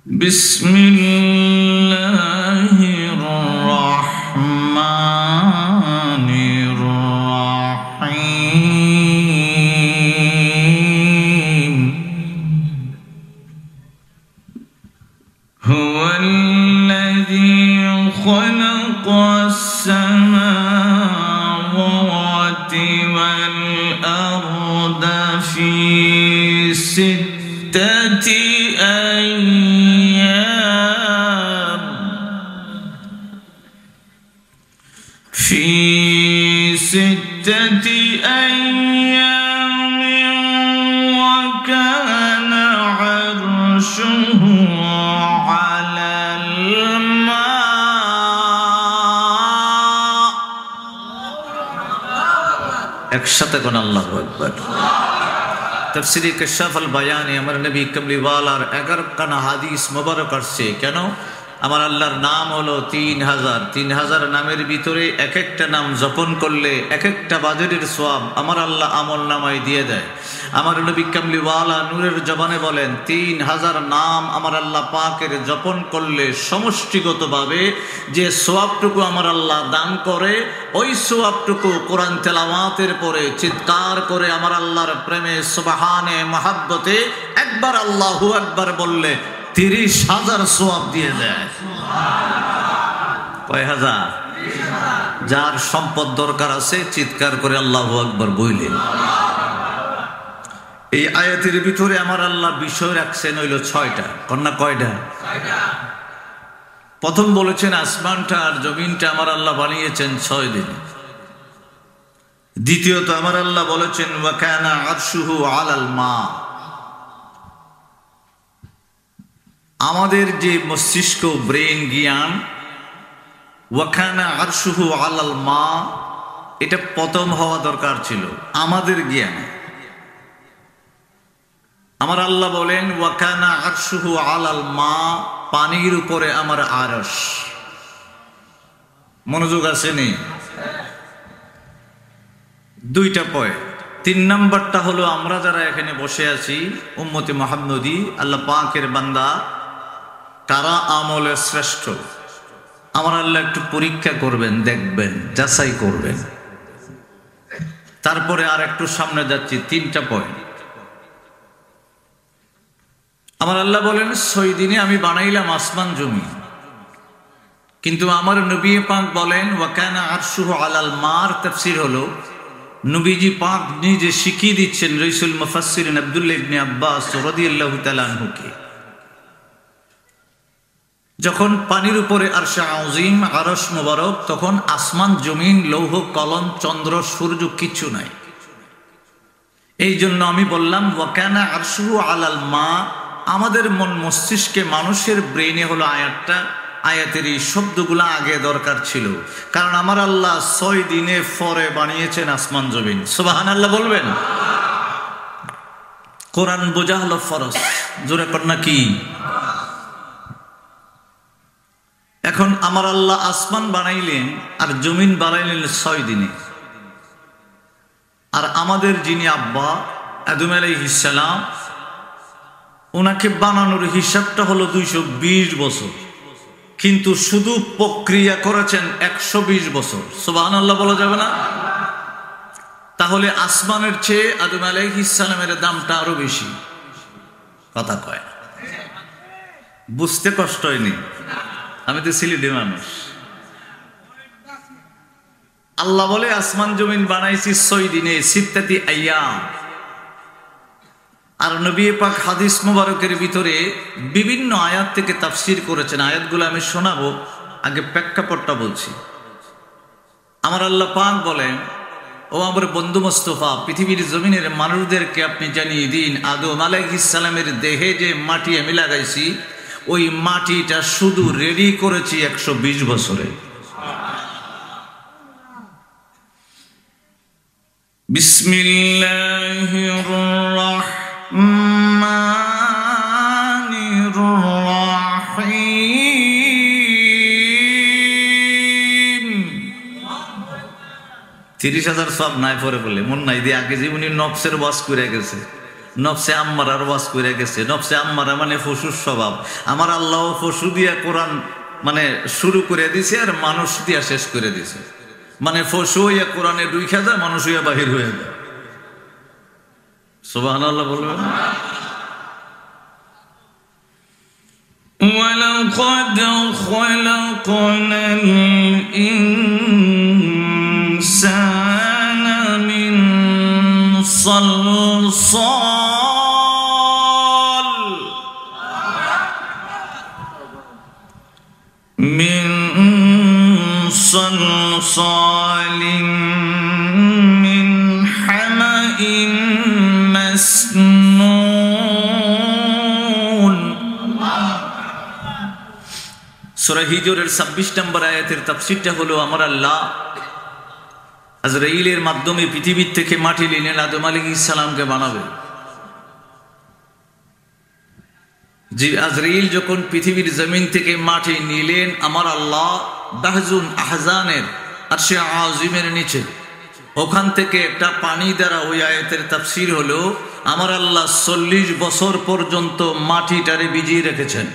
بسم الله الرحمن الرحيم هو الذي خلق السماوات والأرض في ستة أيام وكان عرشه على الماء একসাথে কোন আল্লাহু আকবার। तफसीरी कशाफ अल बयान আমার নবী কমলিওয়ালার 11 খানা হাদিস মোবারক আসছে। কেন? আমার আল্লাহর নাম হলো 3000 নামের ভিতরে এক একটা নাম জপন করলে এক একটা বাজরের সওয়াব আমার আল্লাহ আমল নামায় দিয়ে দেয়। আমার নবী কমলিওয়ালা নূরের জবানে বলেন 3000 নাম আমার আল্লাহ পাকের জপন করলে সমষ্টিগতভাবে যে সওয়াবটুকু আমার আল্লাহ দান করে ওই সওয়াবটুকু কোরআন তেলাওয়াতের পরে চিৎকার করে আমার আল্লাহর প্রেমে সুবহানে মহব্বতে একবার আল্লাহু আকবার বললে 30,000 সওয়াব দিয়ে দেয়। কয় হাজার? যার সম্পদ দরকার আছে চিৎকার করে আল্লাহু আকবার বললেন। এই আয়াতের ভিতরে আমার আল্লাহ বিষয় রাখছেন হইল 6টা। কন্যা কয়টা? প্রথম বলেছেন আসমানটা আর জমিনটা আমার আল্লাহ বানিয়েছেন 6 দিনে। দ্বিতীয়ত আমার আল্লাহ বলেছেন ওয়া কানা আরশুহু আলাল মা। আমাদের যে মস্তিষ্ক ব্রেন জ্ঞান ওয়া কানা আরশুহু আলাল মা এটা প্রথম হওয়া দরকার ছিল আমাদের জ্ঞানে। আমার আল্লাহ বলেন ওয়া কানা আরশুহু আলাল মা, পানির উপরে আমার আরশ। মনোযোগ আছে নি? 2টা পয়েন্ট। 3 নাম্বারটা হলো আমরা যারা এখানে বসে আছি উম্মতে মুহাম্মদী আল্লাহ পাকের বান্দা, কারা আমলে শ্রেষ্ঠ আমার আল্লাহ একটু পরীক্ষা করবেন, দেখবেন, যাচাই করবেন। তারপরে আর একটু সামনে যাচ্ছি। 3টা পয়েন্ট। আমার আল্লাহ বলেন 6 দিনে আমি বানাইলাম আসমান জমি, কিন্তু আমার নবী পাক বলেন ওয়া কানা আরশুহু আলাল মার। তাফসীর হলো নবীজি পাক নিজে শিখিয়ে দিচ্ছেন রাসূল মুফাসসিরিন আব্দুল্লাহ ইবনে আব্বাস রাদিয়াল্লাহু তাআলা আনহুকে। যখন পানির উপরে আরশে আযীম আরশ মোবারক, তখন আসমান জমিন লৌহ কলম চন্দ্র সূর্য কিচ্ছু নাই। এই জন্য আমি বললাম ওয়া কানা আরশুহু আলাল মা। আমাদের মন মস্তিষ্কে মানুষের ব্রেনে হলো আয়াতটা, আয়াতের এই শব্দগুলো আগে দরকার ছিল, কারণ আমার আল্লাহ 6 দিনে পরে বানিয়েছেন আসমান জমিন। সুবহানাল্লাহ বলবেন। কোরআন বোঝা হলো ফরজ, জোরে কর না কি? এখন আমার আল্লাহ আসমান বানাইলেন আর জমিন বানাইলেন 6 দিনে। আর আমাদের যিনি আব্বা আদম আলাইহিস সালাম, ওনাকে বানানোর হিসাবটা হলো 220 বছর, কিন্তু শুধু প্রক্রিয়া করেছেন 120 বছর। সুবহানাল্লাহ বলা যাবে না? তাহলে আসমানের চেয়ে আদম আলাইহিস সালামের দামটা আরো বেশি। কথা কয় না, বুঝতে কষ্ট হয়নি? আমি তো সিলেটি মানুষ। আল্লাহ বলে আসমান জমিন বানাইছি 6 দিনে, সিত্তাতি আইয়াম। আর নবী পাক হাদিস মুবারকের ভিতরে বিভিন্ন আয়াত থেকে তাফসীর করেছেন। আয়াতগুলো আমি শোনাবো, আগে প্রেক্ষাপটটা বলছি। আমার আল্লাহ পাক বলেন ও আমার বন্ধু মোস্তফা, পৃথিবীর জমিনের মানুষদেরকে আপনি জানিয়ে দিন আদম আলাইহিস সালামের দেহে যে মাটি আমি লাগাইছি ওই মাটিটা শুধু রেডি করেছি 120 বছরে। বিসমিল্লাহির রাহমানির রাহিম। 30,000 সব নাই পরে বলে মন নাই দিয়ে আগে জীবনী নফসের ওয়াজ করে গেছে। নফসে আম্মারার ওয়াজ করে গেছে। নফসে আম্মারা মানে পশুর স্বভাব। আমার আল্লাহ পশু দিয়া কোরআন মানে শুরু করে দিছে আর মানুষ দিয়া শেষ করে দিছে। মানে পশু হইয়া কোরআনে ঢুইকা যায়, মানুষ হইয়া বাহির হয়ে যায়। সুবহানাল্লাহ বলবেন। وَلَقَدْ خَلَقْنَا الْإِنسَانَ مِنْ صَلْصَالٍ مِنْ حَمَإٍ مسنون। সূরা হিজরের 26 নম্বর আয়াতের তাফসীরটা হলো আমার আল্লাহ আজরাইলের মাধ্যমে পৃথিবীর থেকে মাটি নিলেন, আদম আলাইহিস সালামকে বানাবে। যে আজরাইল যখন পৃথিবীর জমিন থেকে মাটি নিলেন, আমার আল্লাহ বাহজুন আহজানের আরশে আজিমের নিচে ওখান থেকে একটা পানি দ্বারা, ওই আয়াতের তাফসীর হলো আমার আল্লাহ 40 বছর পর্যন্ত মাটিটারে ভিজিয়ে রেখেছেন।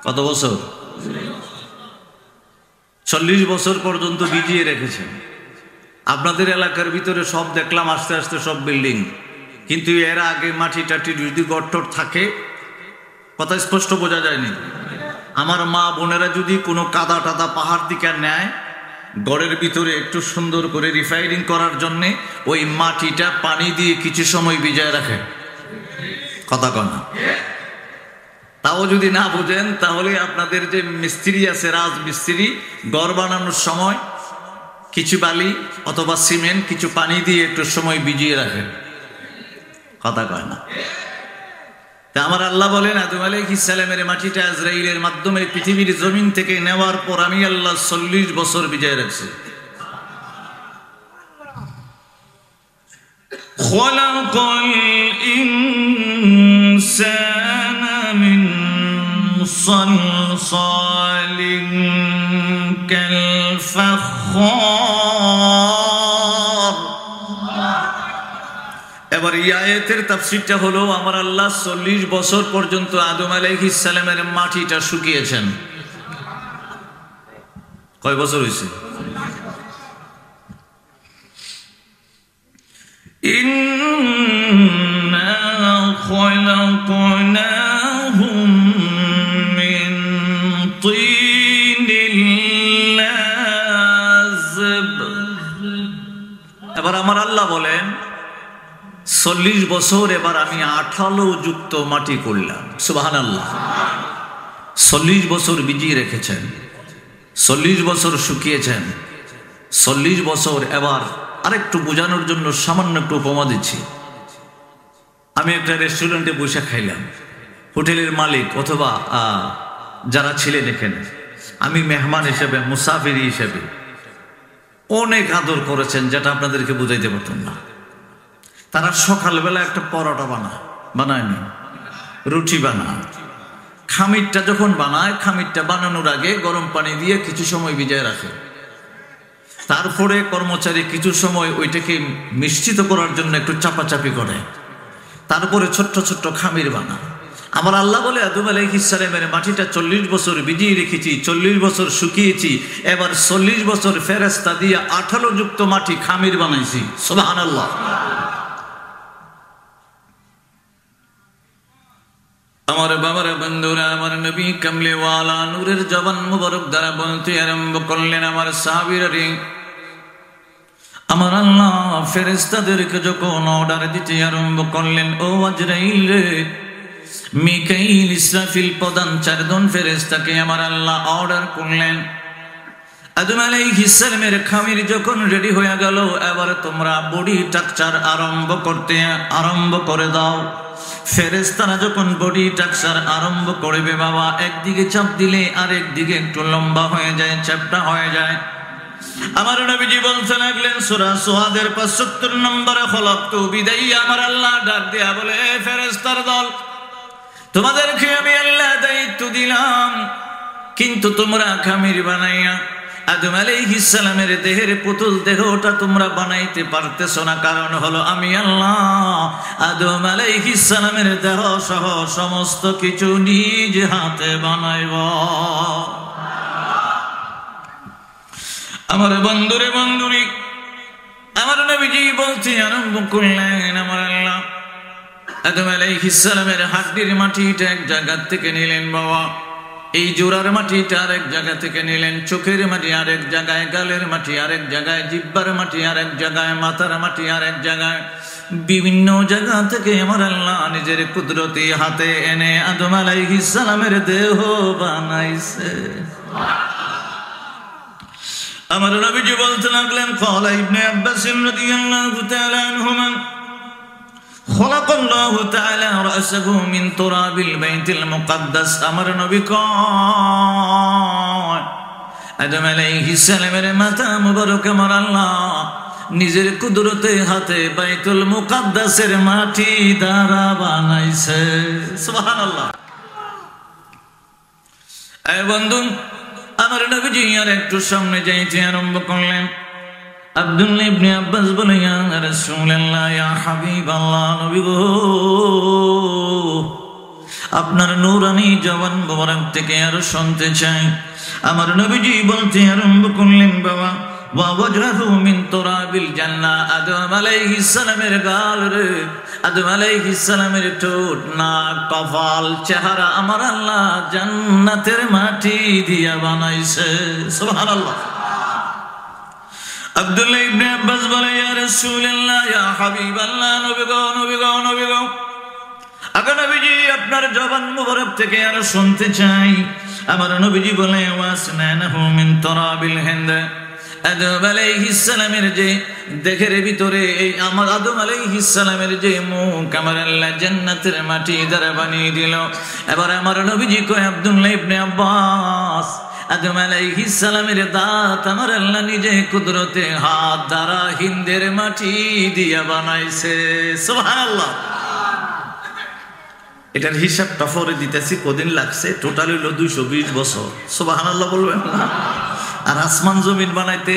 কত বছর? 40 বছর পর্যন্ত ভিজিয়ে রেখেছেন। আপনাদের এলাকার ভিতরে সব দেখলাম আস্তে আস্তে সব বিল্ডিং, কিন্তু এর আগে মাটি টাটি যদি গট্টর থাকে, কথা স্পষ্ট বোঝা যায়নি। আমার মা বোনেরা যদি কোনো কাদা টাদা পাহাড় দিকে নেয়, গড়ের ভিতরে একটু সুন্দর করে রিফাইনিং করার জন্যে ওই মাটিটা পানি দিয়ে কিছু সময় ভিজায় রাখে। কথা কনা। তাও যদি না বুঝেন তাহলে আপনাদের যে মিস্ত্রি আছে, রাজমিস্ত্রি, গড় বানানোর সময় কিছু বালি অথবা সিমেন্ট কিছু পানি দিয়ে একটু সময় ভিজিয়ে রাখেন। কথা কয় না। তা আমার আল্লাহ বলেন আদম আলাইহিস সালামের মাটিটা আজরাইলের মাধ্যমে পৃথিবীর জমিন থেকে নেওয়ার পর আমি আল্লাহ 40 বছর ভিজিয়ে রাখছি। খলাকাল ইনসানা মিন সালসালিন কাল ফাখার। এবার এই আয়াতের তাফসীরটা হলো আমার আল্লাহ 40 বছর পর্যন্ত আদম আলাইহিস সালামের মাটিটা শুকিয়েছেন। কয় বছর হয়েছে? ইন্না খলাকনাহুম মিন তিনিল লাযব। এবার আমার আল্লাহ বলেন 40 বছর এবার আমি 18 যুক্ত মাটি করলাম। সুবহানাল্লাহ। 40 বছর ভিজিয়ে রেখেছেন, 40 বছর শুকিয়েছেন, 40 বছর। এবার আরেকটু বোঝানোর জন্য সামান্য একটু উপমা দিচ্ছি। আমি একটা রেস্টুরেন্টে বসে খাইলাম, হোটেলের মালিক অথবা যারা ছিলেন এখানে, আমি মেহমান হিসেবে, মুসাফির হিসেবে অনেক আদর করেছেন, যেটা আপনাদেরকে বুঝাইতে পারতাম না। তারা সকালবেলা একটা পরোটা বানায়নি, রুটি বানায়। খামিরটা যখন বানায়, খামিরটা বানানোর আগে গরম পানি দিয়ে কিছু সময় ভিজায় রাখে। তারপরে কর্মচারী কিছু সময় ওইটাকে মিশ্রিত করার জন্য একটু চাপাচাপি করে, তারপরে ছোট্ট ছোট্ট খামির বানায়। আমার আল্লাহ বলে আদম আলাইহিস সালামের মাটিটা 40 বছর ভিজিয়ে রেখেছি, 40 বছর শুকিয়েছি, এবার 40 বছর ফেরেশতা দিয়ে 18 যুক্ত মাটি খামির বানাইছি। সুবহানাল্লাহ। আমার বাবার বন্ধুরা, আমার নবী কামলিওয়ালা নূরের জবান মুবারক দ্বারা বলতে আরম্ভ করলেন, আমার সাহাবীরা রে, আমার আল্লাহ ফেরেশতাদেরকে যখন অর্ডার দিতে আরম্ভ করলেন, ও আজরাইল রে, মিকাইল, ইসরাফিল প্রধান 4 জন ফেরেশতাকে আমার আল্লাহ অর্ডার করলেন, আদম আলাইহিস সালামের খামির যখন রেডি হয়ে গেল, এবার তোমরা বডি স্ট্রাকচার আরম্ভ করে দাও। ফেরেশতারা যখন বডি স্ট্রাকচার আরম্ভ করবে, বাবা, একদিকে চাপ দিলে আরেক দিকে একটু লম্বা হয়ে যায়, চ্যাপ্টা হয়ে যায়। আমার নবীজি বলতে লাগলেন সূরা সুআদের 75 নম্বরে, খলাকতু বিদাইয়া, আমার আল্লাহ ডাক দেয়া বলে, ফেরেশতার দল, তোমাদেরকে আমি আল্লাহ দায়িত্ব দিলাম, কিন্তু তোমরা খামির বানাইয়া আদম আলাইহিস সালামের দেহের পুতুল দেহটা তোমরা বানাইতে পারতেছ না, কারণ হলো আমি আল্লাহ আদম আলাইহিস সালামের দেহ সহ সমস্ত কিছু নিজ হাতে বানাইব। আমার বন্ধুরে বন্ধুরি, আমার নবীজি বলতে আরম্ভ করলেন, আমার আল্লাহ আদম আলাইহিস সালামের হাড্ডির মাটিটা এক জায়গা থেকে নিলেন বাবা, এই জোড়ার মাটিটা আরেক জায়গা থেকে নিলেন, চোখের মাটি আরেক জায়গায়, গালের মাটি আরেক জায়গায়, জিহ্বার মাটি আরেক জায়গায়, মাথার মাটি আরেক জায়গায়, বিভিন্ন জায়গা থেকে আমার আল্লাহ নিজের কুদরতি হাতে এনে আদম আলাইহিস সালামের দেহ বানাইছে। আমার নবীজি বলতে লাগলেন, ক্বালা ইবনে আব্বাস রাদিয়াল্লাহু তাআলা আনহুমা খলাকাল্লাহু তাআলা রাসাহু মিন তুরাবিল বাইতিল মুকাদ্দাস। আমার নবী কয় আদম আলাইহিস সালামের মাথা মুবারক আমার আল্লাহ নিজের কুদরতে হাতে বাইতুল মুকাদ্দাসের মাটি দ্বারা বানাইছে। সুবহানাল্লাহ। এই বন্ধু, আমার নবীজি আর একটু সামনে যাইতে আরম্ভ করলেন। আব্দুল্লাহ ইবনে আব্বাস বলে, ইয়া রাসূলুল্লাহ, ইয়া হাবিবাল্লাহ, নবী গো, আপনার নূরানি জবান মোবারক থেকে আরো শুনতে চাই। আমার নবীজি বলতে আরম্ভ করলেন, বাবা ওয়া ওয়াজহু মিন তুরাবিল জান্নাহ। আদম আলাইহিস সালামের গাল রে, আদম আলাইহিস সালামের ঠোঁট, নাক, কপাল, চেহারা আমার আল্লাহ জান্নাতের মাটি দিয়া বানাইছে। সুবহানাল্লাহ। আব্দুল্লাহ ইবনে আব্বাস বলে, ইয়া রাসূলুল্লাহ, ইয়া হাবিবাল্লাহ, নবী গো, নবী গো, নবী গো, আগে নবীজি আপনার জবান মুবারক থেকে আর শুনতে চাই। আমার নবীজি বলে, ওয়াসনাহু মিন তুরাবিল হিন্দ। আদম আলাইহিস সালামের যে দেহের ভিতরে এই আমার আদম আলাইহিস সালামের যে মুখ আমার আল্লাহ জান্নাতের মাটি দ্বারা বানিয়ে দিল। এবার আমার নবীজি কয়, আব্দুল্লাহ ইবনে আব্বাস, আদম আলাইহিস সালামের দাঁত আমার আল্লাহ নিজে কুদরতে হাত দ্বারা হিন্দের মাটি দিয়া বানাইছে। সুবহানাল্লাহ। এটার হিসাবটা পরে দিতেছি, কদিন লাগছে, টোটাল হইল 220 বছর। সুবহানাল্লাহ বলবেন না? আর আসমান জমিন বানাইতে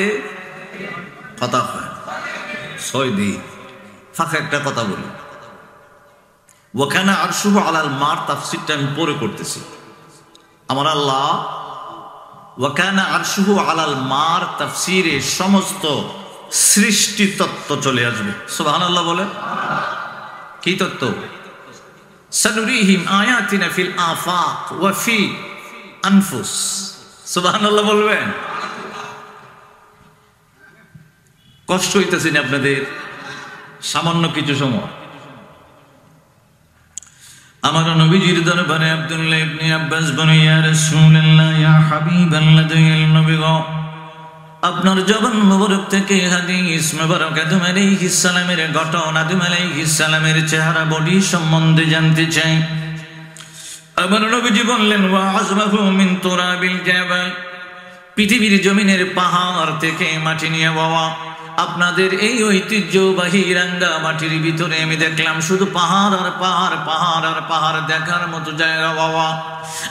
কথা হয় 6 দিন। ফাঁকা একটা কথা বলি, ওয়াকানা আরশুহু আলাল মার তাফসীরটা আমি পরে করতেছি। আমার আল্লাহ ওয়াকানা আরশুহু আলাল মার তাফসীরে সমস্ত সৃষ্টি তত্ত্ব চলে আসবে। সুবহানাল্লাহ বলে। কি তত্ত্ব? সানুরিহিম আয়াতিনা ফিল আফাক ওয়া ফি আনফুস। সুবহানাল্লাহ বলবেন? কষ্ট হইতেছে না আপনাদের? সামান্য কিছু সময় আমার নবীজির দরবারে আব্দুল্লাহ ইবনে আব্বাস বলে, ইয়া রাসূলুল্লাহ, ইয়া হাবিবাল্লাহ, দয়াল নবী গো, আপনার জবান মুবারক থেকে হাদিস মুবারক আদম আলাইহিস সালামের ঘটনা, আদম আলাইহিস সালামের চেহারা বডি সম্বন্ধে জানতে চাই। আমার নবীজি বললেন, ওয়া আযমাহু মিন তুরাবিল জাবাল। পৃথিবীর জমিনের পাহাড় থেকে মাটি নিয়ে বাবা আপনাদের এই ঐতিহ্যবাহী রাঙ্গা মাটির ভিতরে আমি দেখলাম শুধু পাহাড় আর পাহাড়, পাহাড় আর পাহাড়, দেখার মতো জায়গা বাবা।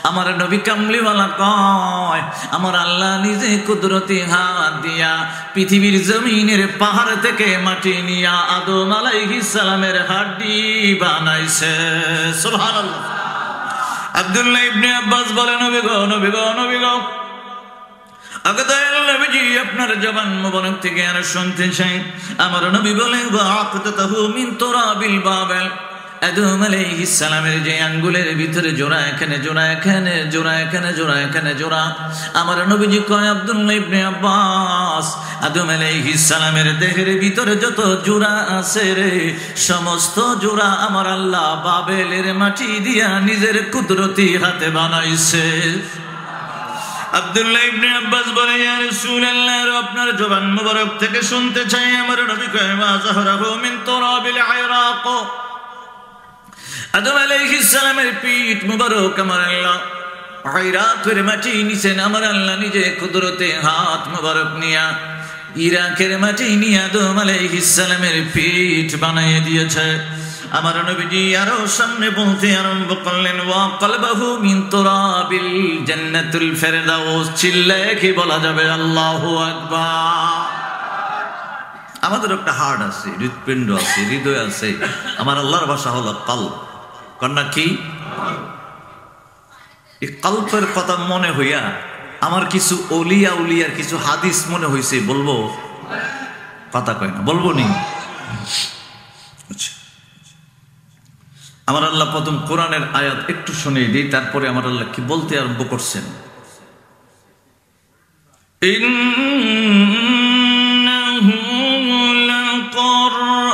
আমার নবী কামলিওয়ালা কয়, আমার আল্লাহ নিজে কুদরতি হাত দিয়া পৃথিবীর জমিনের পাহাড় থেকে মাটি নিয়া আদম আলাইহিস সালামের হাড্ডি বানাইছে। সুবহানাল্লাহ। আব্দুল্লাহ ইবনে আব্বাস বলে, নবী গো, নবী গো, নবী গো, নবীজি আপনার জবান মুবারক থেকে আর শুনতে চাই। আমার নবী বলে, ওয়াআকতাহু মিন তুরাবিল বাবাল। আদম আলাইহিস সালামের যে আঙ্গুলের ভিতরে জোড়া, এখানে জোড়া, এখানে জোড়া, এখানে জোড়া, এখানে জোড়া। আমার নবীজি কয়, আব্দুল্লাহ ইবনে আব্বাস, আদম আলাইহিস সালামের দেহের ভিতরে যত জোড়া আছে রে, সমস্ত জোড়া আমার আল্লাহ বাবেলের মাটি দিয়া নিজের কুদরতি হাতে বানাইছে। আব্দুল্লাহ ইবনে আব্বাস বলে, ইয়া রাসূলুল্লাহ, আপনার জবান মুবারক থেকে শুনতে চাই। আমার নবী কয়, মা যাহরাহু মিন তুরাবিল ইরাক। আদম আলাইহিস সালামের পিঠ মুবারক আমার আল্লাহ ইরাকের মাটি নিছেন। আমার আল্লাহ নিজে কুদরতে হাত মুবারক নিয়া ইরাকের মাটি নিয়ে আদম আলাইহিস সালামের পিঠ বানিয়ে দিয়েছে। আমার নবীজি আরো সামনে বলতে আরম্ভ করলেন, ওয়া কলবাহু মিন তুরাবিল জান্নাতুল ফেরদাউস। চিল্লায়ে কি বলা যাবে আল্লাহু আকবার? আমাদের একটা হার্ট আছে, হৃৎপিণ্ড আছে, হৃদয় আছে। আমার আল্লাহর ভাষা হলো কলব। কন্যা কি? এই কলবের কথা মনে হইয়া আমার কিছু ওলিয়া উলিয়ার কিছু হাদিস মনে হইছে, বলবো? কথা কয় না, বলবো নি? আমার আল্লাহ প্রথম কোরআনের আয়াত একটু শুনিয়ে দিই, তারপরে আমার আল্লাহ কি বলতে আরম্ভ করছেন। ইন্নাহু লাকুরআনুন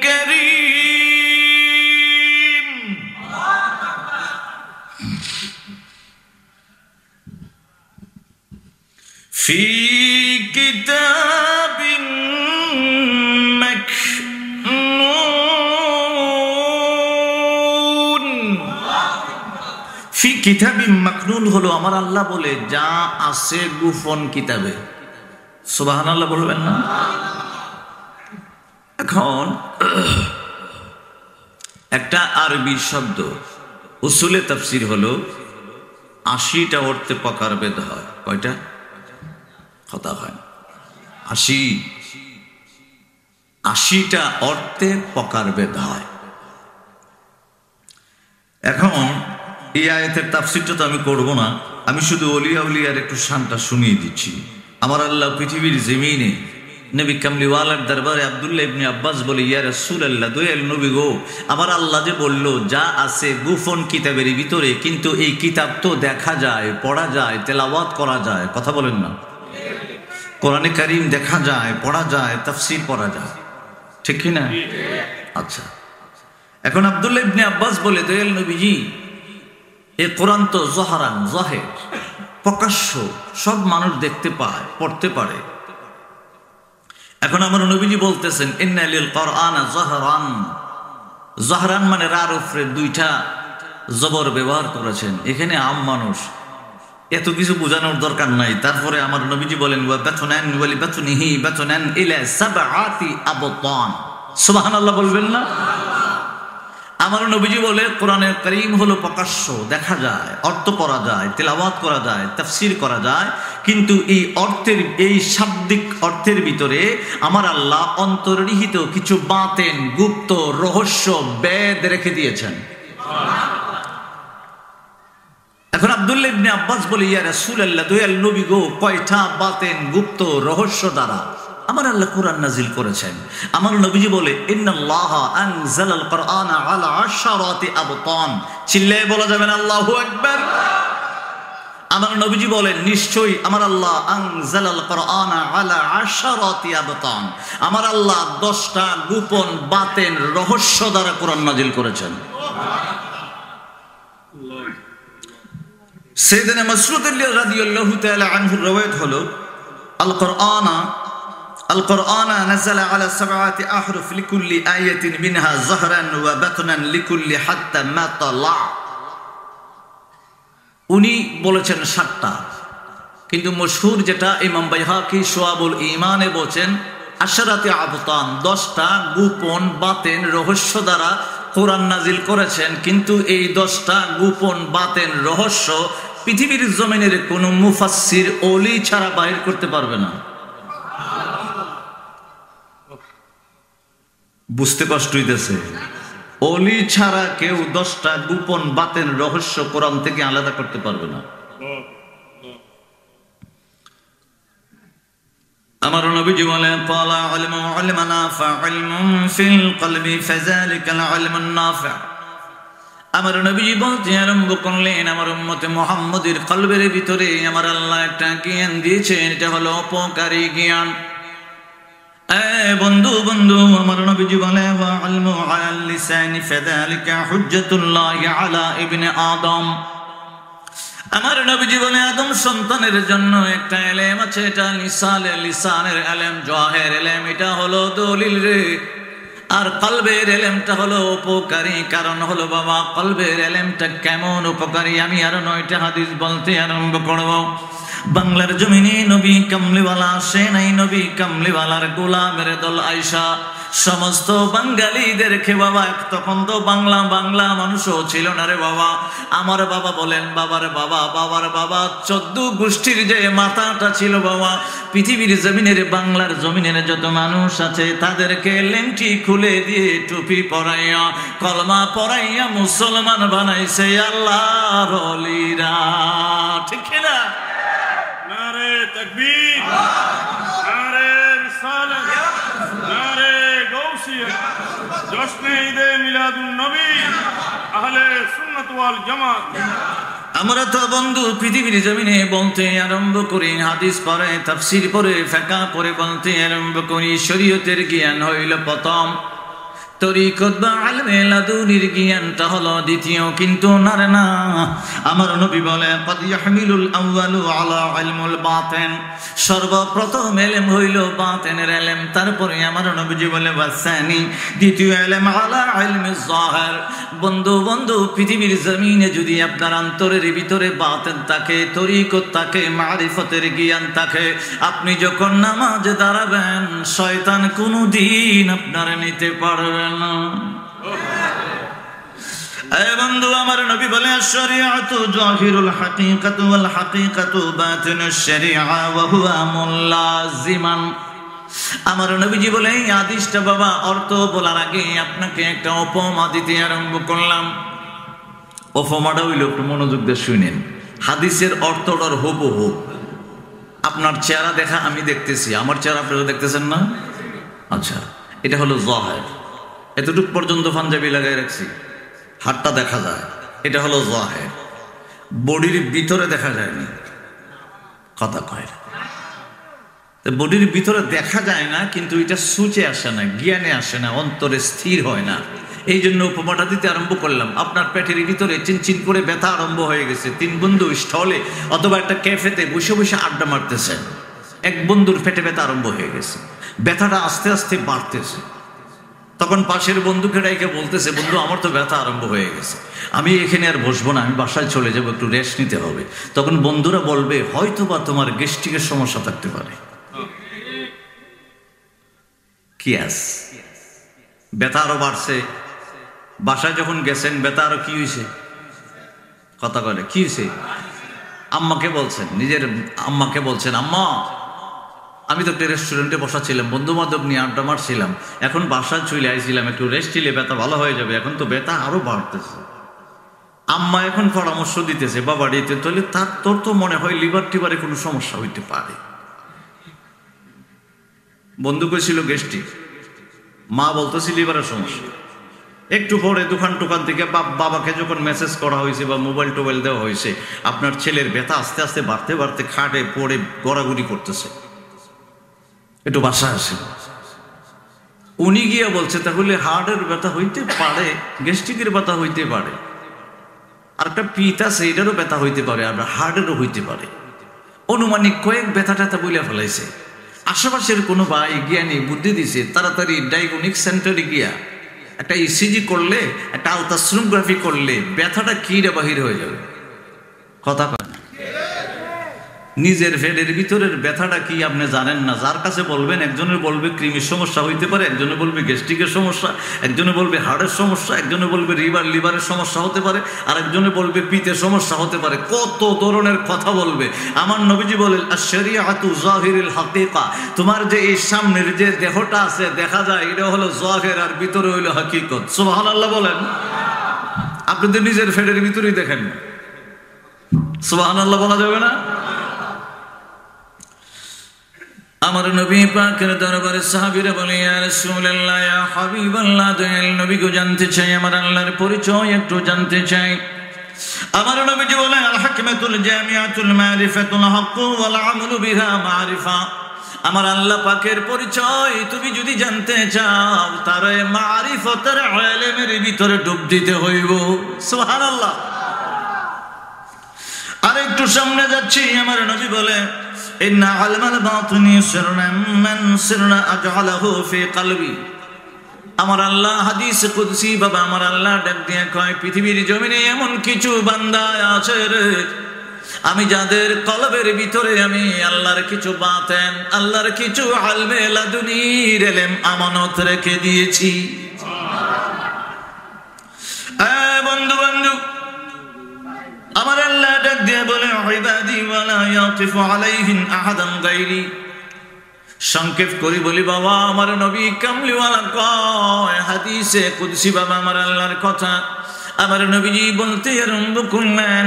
কারীম। ফি কিতাবিন মাকনুন। ফি কিতাবিন মাকনুন হলো আমার আল্লাহ বলে যা আছে গোপন কিতাবে। সুবহানাল্লাহ বলবেন না? এখন একটা আরবি শব্দ উসুলে তাফসীর হলো ৮০টা অর্থে প্রকার ভেদ হয়। কয়টা? কথা হয় ৮০টা অর্থে প্রকার ভেদ হয়। এখন এই আয়াতের তাফসীরটা তো আমি করব না, আমি শুধু ওলিয়া উলিয়ার একটু শানটা শুনিয়ে দিচ্ছি। আমার আল্লাহ পৃথিবীর জমিনে নবী কামলিওয়ালার দরবারে আব্দুল্লাহ ইবনে আব্বাস বলে, ইয়া রাসূলুল্লাহ, দয়াল নবী গো, আমার আল্লাহ যে বলল যা আছে গোপন কিতাবের ভিতরে, কিন্তু এই কিতাব তো দেখা যায়, পড়া যায়, তেলাওয়াত করা যায়। কথা বলেন না? কোরআনে কারীম দেখা যায়, পড়া যায়, তাফসীর পড়া যায়, ঠিক কি না? আচ্ছা, এখন আব্দুল্লাহ ইবনে আব্বাস বলে, দয়াল নবীজি, এই কোরআন তো জহরান, জাহের, প্রকাশ্য, সব মানুষ দেখতে পায়, পড়তে পারে। এখন আমার নবীজি বলতেছেন, ইন্না লিল কোরআনা জহরান। জহরান মানে রার উপরে দুইটা জবর ব্যবহার করেছেন। এখানে আম মানুষ, এত কিছু বোঝানোর দরকার নাই। তারপরে আমার নবীজি বলেন, ওয়া বাতুনান ওয়ালি বাতুনিহি বাতুনান ইলা সাবআতি আবতান। সুবহানাল্লাহ বলবেন না? আমার নবীজি বলে, কোরআনের কারীম হলো প্রকাশ্য, দেখা যায়, অর্থ পড়া যায়, তেলাওয়াত করা যায়, তাফসীর করা যায়, কিন্তু এই অর্থের, এই শাব্দিক অর্থের ভিতরে আমার আল্লাহ অন্তর্নিহিত কিছু বাতেন, গুপ্ত রহস্য, বেদ রেখে দিয়েছেন। এখন আব্দুল্লাহ ইবনে আব্বাস বলে, ইয়া রাসূলুল্লাহ, দয়াল নবী গো, কয়টা বাতেন, গুপ্ত রহস্য দ্বারা আমার আল্লাহ কোরআন নাজিল করেছেন? আমার নবীজি বলে, ইন্নাল্লাহা আনজালাল কোরআনা আলা আশরাতি আবতান। চিল্লায়ে বলা যাবে না আল্লাহু আকবার? আমার নবীজি বলেন, নিশ্চয়ই আমার আল্লাহ আনজালাল কোরআনা আলা আশরাতি আবতান, আমার আল্লাহ 10টা গোপন বাতেন রহস্য দ্বারা কোরআন নাজিল করেছেন। সাইয়েদনা মাসউদ রাদিয়াল্লাহু তাআলা আনহু রওয়ায়াত হলো, আল কোরআনা নাযালা আলা 7 আহরুফ লিকুল্লি আয়াতিন মিনহা যাহরান ওয়া বাতনান লিকুল্লি হাত্তা মাতালা। উনি বলেছেন 7টা, কিন্তু মশহুর যেটা ইমাম বাইহাকি শুআবুল ঈমানে বলেন, আশরাতে আবতান, 10টা গোপন বাতেন রহস্য দ্বারা কোরআন নাজিল করেছেন। কিন্তু এই 10টা গোপন বাতেন রহস্য পৃথিবীর জমিনের কোন মুফাসসির ওলি ছাড়া বাইর করতে পারবে না। বুঝতে কষ্ট হইতেছে? ওলি ছাড়া কেউ 10টা গোপন বাতেন রহস্য কোরআন থেকে আলাদা করতে পারবে না। আমার নবীজি বলেন, ক্বালা ইলমু ইলমানা ফাইলমুন ফিল কলবি ফাযালিকাল ইলমুন নাফি। আমার নবীজি বলতে আরম্ভ করলেন, আমার উম্মতে মুহাম্মদের কলবের ভিতরে আমার আল্লাহ একটা জ্ঞান দিয়েছেন, এটা হলো উপকারী জ্ঞান। বন্ধু বন্ধু, আমার নবীজি বলে, ওয়া ইলমু আলাল লিসানি ফাযালিকা হুজ্জাতুল্লাহি আলা ইবনে আদম। আমার নবীজি বলে, আদম সন্তানের জন্য একটা ইলম আছে, এটা লিসানের ইলম, জাহের ইলম, এটা হলো দলিল রে। আর কলবের ইলমটা হলো উপকারী। কারণ হলো বাবা, কলবের ইলমটা কেমন উপকারী, আমি আরো 9টা হাদিস বলতে আরম্ভ করব। বাংলার জমিনে নবী কামলিওয়ালা আসে নাই, নবী কামলিওয়ালার গোলামের দল আইসা সমস্ত বাঙালিদেরকে বাবা, তখন তো বাংলা মানুষও ছিল না রে বাবা। আমার বাবা বলেন, বাবার বাবা 14 গোষ্ঠীর যে মাথাটা ছিল বাবা, পৃথিবীর জমিনের বাংলার জমিনের যত মানুষ আছে তাদেরকে লেংটি খুলে দিয়ে টুপি পরাইয়া কলমা পরাইয়া মুসলমান বানাইছে আল্লাহর ওলিরা, ঠিক না? নারে তাকবীর, নারে রিসালাত, নারে গাউসিয়া, জশ্নে ঈদে মিলাদুন নবী, আহলে সুন্নাত ওয়াল জামাত। আমরা তো বন্ধু পৃথিবীর জমিনে বলতে আরম্ভ করি, হাদিস পড়ে, তাফসীর পড়ে, ফিকহ পড়ে বলতে আরম্ভ করি, শরীয়তের জ্ঞান হইল প্রথম, তরিকত বা ইলমে লাদুনির জ্ঞানটা হলো দ্বিতীয়। কিন্তু না রে না, আমার নবী বলে ক্বাদ ইয়াহমিলুল আউয়ালু আলা ইলমুল বাতিন, সর্বপ্রথম ইলম হইল বাতিনের ইলম। তারপরে আমার নবীজি বলে ওয়াসানি, দ্বিতীয় ইলম আলা ইলমিজ যাহির। বন্ধু পৃথিবীর জমিনে যদি আপনার অন্তরের ভিতরে বাতিন থাকে, তরিকত থাকে, মারিফতের জ্ঞান থাকে, আপনি যখন নামাজে দাঁড়াবেন শয়তান কোনদিন আপনার নিতে পারবে না। এ বন্ধু, আমার নবী বলে শরিয়াতু জাহিরুল হাকিকাতু ওয়াল হাকিকাতু বাতিনুশ শরিয়া ওয়া হুয়া মুলাজিমান। আমার নবীজি বলে এই হাদিসটা বাবা অর্থ বলার আগে আপনাকে একটা উপমা দিতে আরম্ভ করলাম। উপমাটা হইল, একটু মনোযোগ দিয়ে শুনেন, হাদিসের অর্থটার হুবহু। আপনার চেহারা দেখা আমি দেখতেছি, আমার চেহারা আপনারা দেখতেছেন না? আচ্ছা, এটা হলো যাহির, এতটুক পর্যন্ত পাঞ্জাবি লাগাই রাখছি, হাতটা দেখা যায়, এটা হলো যাহির। বডির ভিতরে দেখা যায়নি, কথা কয় না, বডির ভিতরে দেখা যায় না, কিন্তু এটা সুচে আসে না, জ্ঞানে আসে না, অন্তরে স্থির হয় না। এই জন্য উপমাটা দিতে আরম্ভ করলাম। আপনার পেটের ভিতরে চিনচিন করে ব্যথা আরম্ভ হয়ে গেছে, 3 বন্ধু স্টলে অথবা একটা ক্যাফেতে বসে বসে আড্ডা মারতেছেন, এক বন্ধুর পেটে ব্যথা আরম্ভ হয়ে গেছে, ব্যথাটা আস্তে আস্তে বাড়তেছে। তখন পাশের বন্ধুকে ডাইকে বলতেছে, বন্ধু আমার তো ব্যথা আরম্ভ হয়ে গেছে, আমি এখানে আর বসবো না, আমি বাসায় চলে যাবো, একটু রেস্ট নিতে হবে। তখন বন্ধুরা বলবে, হয়তো বা তোমার গ্যাস্ট্রিকের সমস্যা থাকতে পারে। কি আস, ব্যথা আরো বাড়ছে, বাসায় যখন গেছেন ব্যথা আরো কি হয়েছে, কথা বলে কি হয়েছে? আম্মাকে বলছেন, নিজের আম্মাকে বলছেন, আম্মা আমি তো একটা রেস্টুরেন্টে বসা ছিলাম, বন্ধু বান্ধব নিয়ে আড্ডা মারছিলাম, এখন বাসায় চলে আইছিলাম, একটু রেস্ট নিলে ব্যথা ভালো হয়ে যাবে, এখন তো ব্যথা আরো বাড়তেছে। আম্মা এখন পরামর্শ দিতেছে, বাবা দিতে তাহলে তোর তো মনে হয় লিভার টিভারে কোনো সমস্যা হইতে পারে। বন্ধু কইছিল গ্যাস্ট্রিক, মা বলতেছি লিভারের সমস্যা। একটু পরে দোকান থেকে বাবাকে যখন মেসেজ করা হয়েছে বা মোবাইল টোবাইল দেওয়া হয়েছে, আপনার ছেলের ব্যথা আস্তে আস্তে বাড়তে খাটে পড়ে গড়াগড়ি করতেছে, একটু বাসায় আসে। উনি গিয়ে বলছে, তাহলে হার্টের ব্যথা হইতে পারে, গ্যাস্ট্রিকের ব্যথা হইতে পারে, আর একটা পিঠ আছে এটারও ব্যথা হইতে পারে, আর হার্টেরও হইতে পারে। অনুমানিক কয়েক ব্যথা ট্যাথা বলে ফেলাইছে। আশেপাশের কোনো ভাই জ্ঞানী বুদ্ধি দিছে, তাড়াতাড়ি ডায়াগনস্টিক সেন্টারে গিয়া একটা ইসিজি করলে, একটা আলট্রাসোনোগ্রাফি করলে ব্যথাটা কিরা বাহির হয়ে যাবে। কথা কয় না? নিজের পেটের ভিতরের ব্যথাটা কি আপনি জানেন না? যার কাছে বলবেন, একজনের বলবে কৃমির সমস্যা হইতে পারে, একজনে বলবে গ্যাস্ট্রিকের সমস্যা, একজনে বলবে হার্টের সমস্যা, একজনে বলবে লিভারের সমস্যা হতে পারে, আর একজনে বলবে পিতের সমস্যা হতে পারে, কত ধরনের কথা বলবে। আমার নবীজি বলেন, আশ-শরিয়াতু যাহিরুল হাকিকা, তোমার যে এই সামনের যে দেহটা আছে দেখা যায়, এটা হলো যাহির, আর ভিতরে হইলো হাকিকত। সুবহানাল্লাহ বলেন। আপনি তো নিজের পেটের ভিতরেই দেখেন, সুবহানাল্লাহ বলা যাবে না? আমার নবী পাকের দরবারে সাহাবীরা বলে, ইয়া রাসূলুল্লাহ, ইয়া হাবিবাল্লাহ, দয়াল নবী গো জানতে চাই, আমার আল্লাহর পরিচয় একটু জানতে চাই। আমার নবীজি বলে, আল হিকমাতুল জামিআতুল মারিফাতুল হক ওয়াল আমালু বিহা মারিফা। আমার আল্লাহ পাকের পরিচয় তুমি যদি জানতে চাও, তার মারিফতের ইলমের ভিতরে ডুব দিতে হইব। সুবহানাল্লাহ। আর একটু সামনে যাচ্ছি, আমার নবী বলে, ইন্না আলমাল বাতিনি সিররাম মান সিররা আজআলাহু ফি কলবি। আমার আল্লাহ হাদিস কুদসি বাবা, আমার আল্লাহ ডাক দিয়ে কয়, পৃথিবীর জমিনে এমন কিছু বান্দা আছে রে, আমি যাদের কলবের ভিতরে আমি আল্লাহর কিছু বাতেন, আল্লাহর কিছু আলমে লাদুনির ইলম আমানত রেখে দিয়েছি। বন্ধু বন্ধু আমার আল্লাহ ডাক দিয়ে বলে ইবাদি ওয়ালা ইয়াতিফু আলাইহিন আহাদান গায়রি। সংক্ষেপ করি বলি বাবা, আমার নবী কামলিওয়ালা কয় হাদিসে কুদসি বাবা আমার আল্লাহর কথা। আমার নবীজি বলতে আরম্ভ করলেন,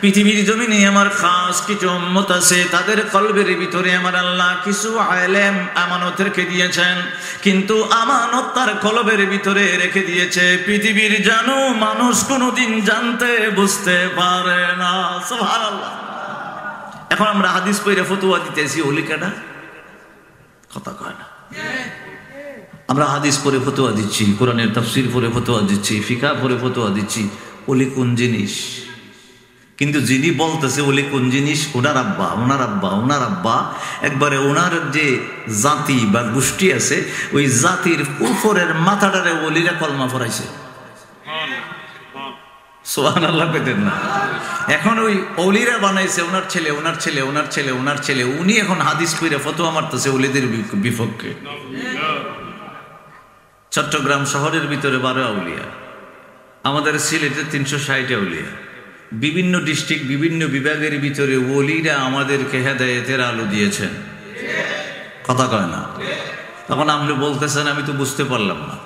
পৃথিবীর জমিনে আমার খাস কিছু উম্মত আছে, তাদের কলবের ভিতরে আমার আল্লাহ কিছু ইলম আমানত রেখে দিয়েছেন, কিন্তু আমানত তার কলবের ভিতরে রেখে দিয়েছে পৃথিবীর জানো মানুষ কোনোদিন জানতে বুঝতে পারে না। সুবহানাল্লাহ। এখন আমরা হাদিস পড়ে ফতোয়া দিতেছি, ওলিকাটা কথা কয় না। আমরা হাদিস পড়ে ফতোয়া দিচ্ছি, কোরআনের তাফসীর পড়ে ফতোয়া দিচ্ছি, ফিকহ পড়ে ফতোয়া দিচ্ছি, ওলি কোন জিনিস? কিন্তু যিনি বলতেছে ওলি কোন জিনিস, ওনার আব্বা ওনার আব্বা ওনার আব্বা একবারে ওনার যে জাতি বা গোষ্ঠী আছে ওই জাতির উপরের মাথাটারে ওলিরা কলমা পড়াইছে। সুবহানাল্লাহ পেতেন না? এখন ওই ওলিরা বানাইছে ওনার ছেলে ওনার ছেলে ওনার ছেলে ওনার ছেলে, উনি এখন হাদিস পড়ে ফতোয়া মারতেছে ওলিদের বিপক্ষে। চট্টগ্রাম শহরের ভিতরে 12 আউলিয়া, আমাদের সিলেটে 360 আউলিয়া, বিভিন্ন ডিস্ট্রিক্ট বিভিন্ন বিভাগের ভিতরে ওলিরা আমাদেরকে হেদায়েতের আলো দিয়েছেন। কথা কয় না? তখন আপনি বলতেছেন আমি তো বুঝতে পারলাম না,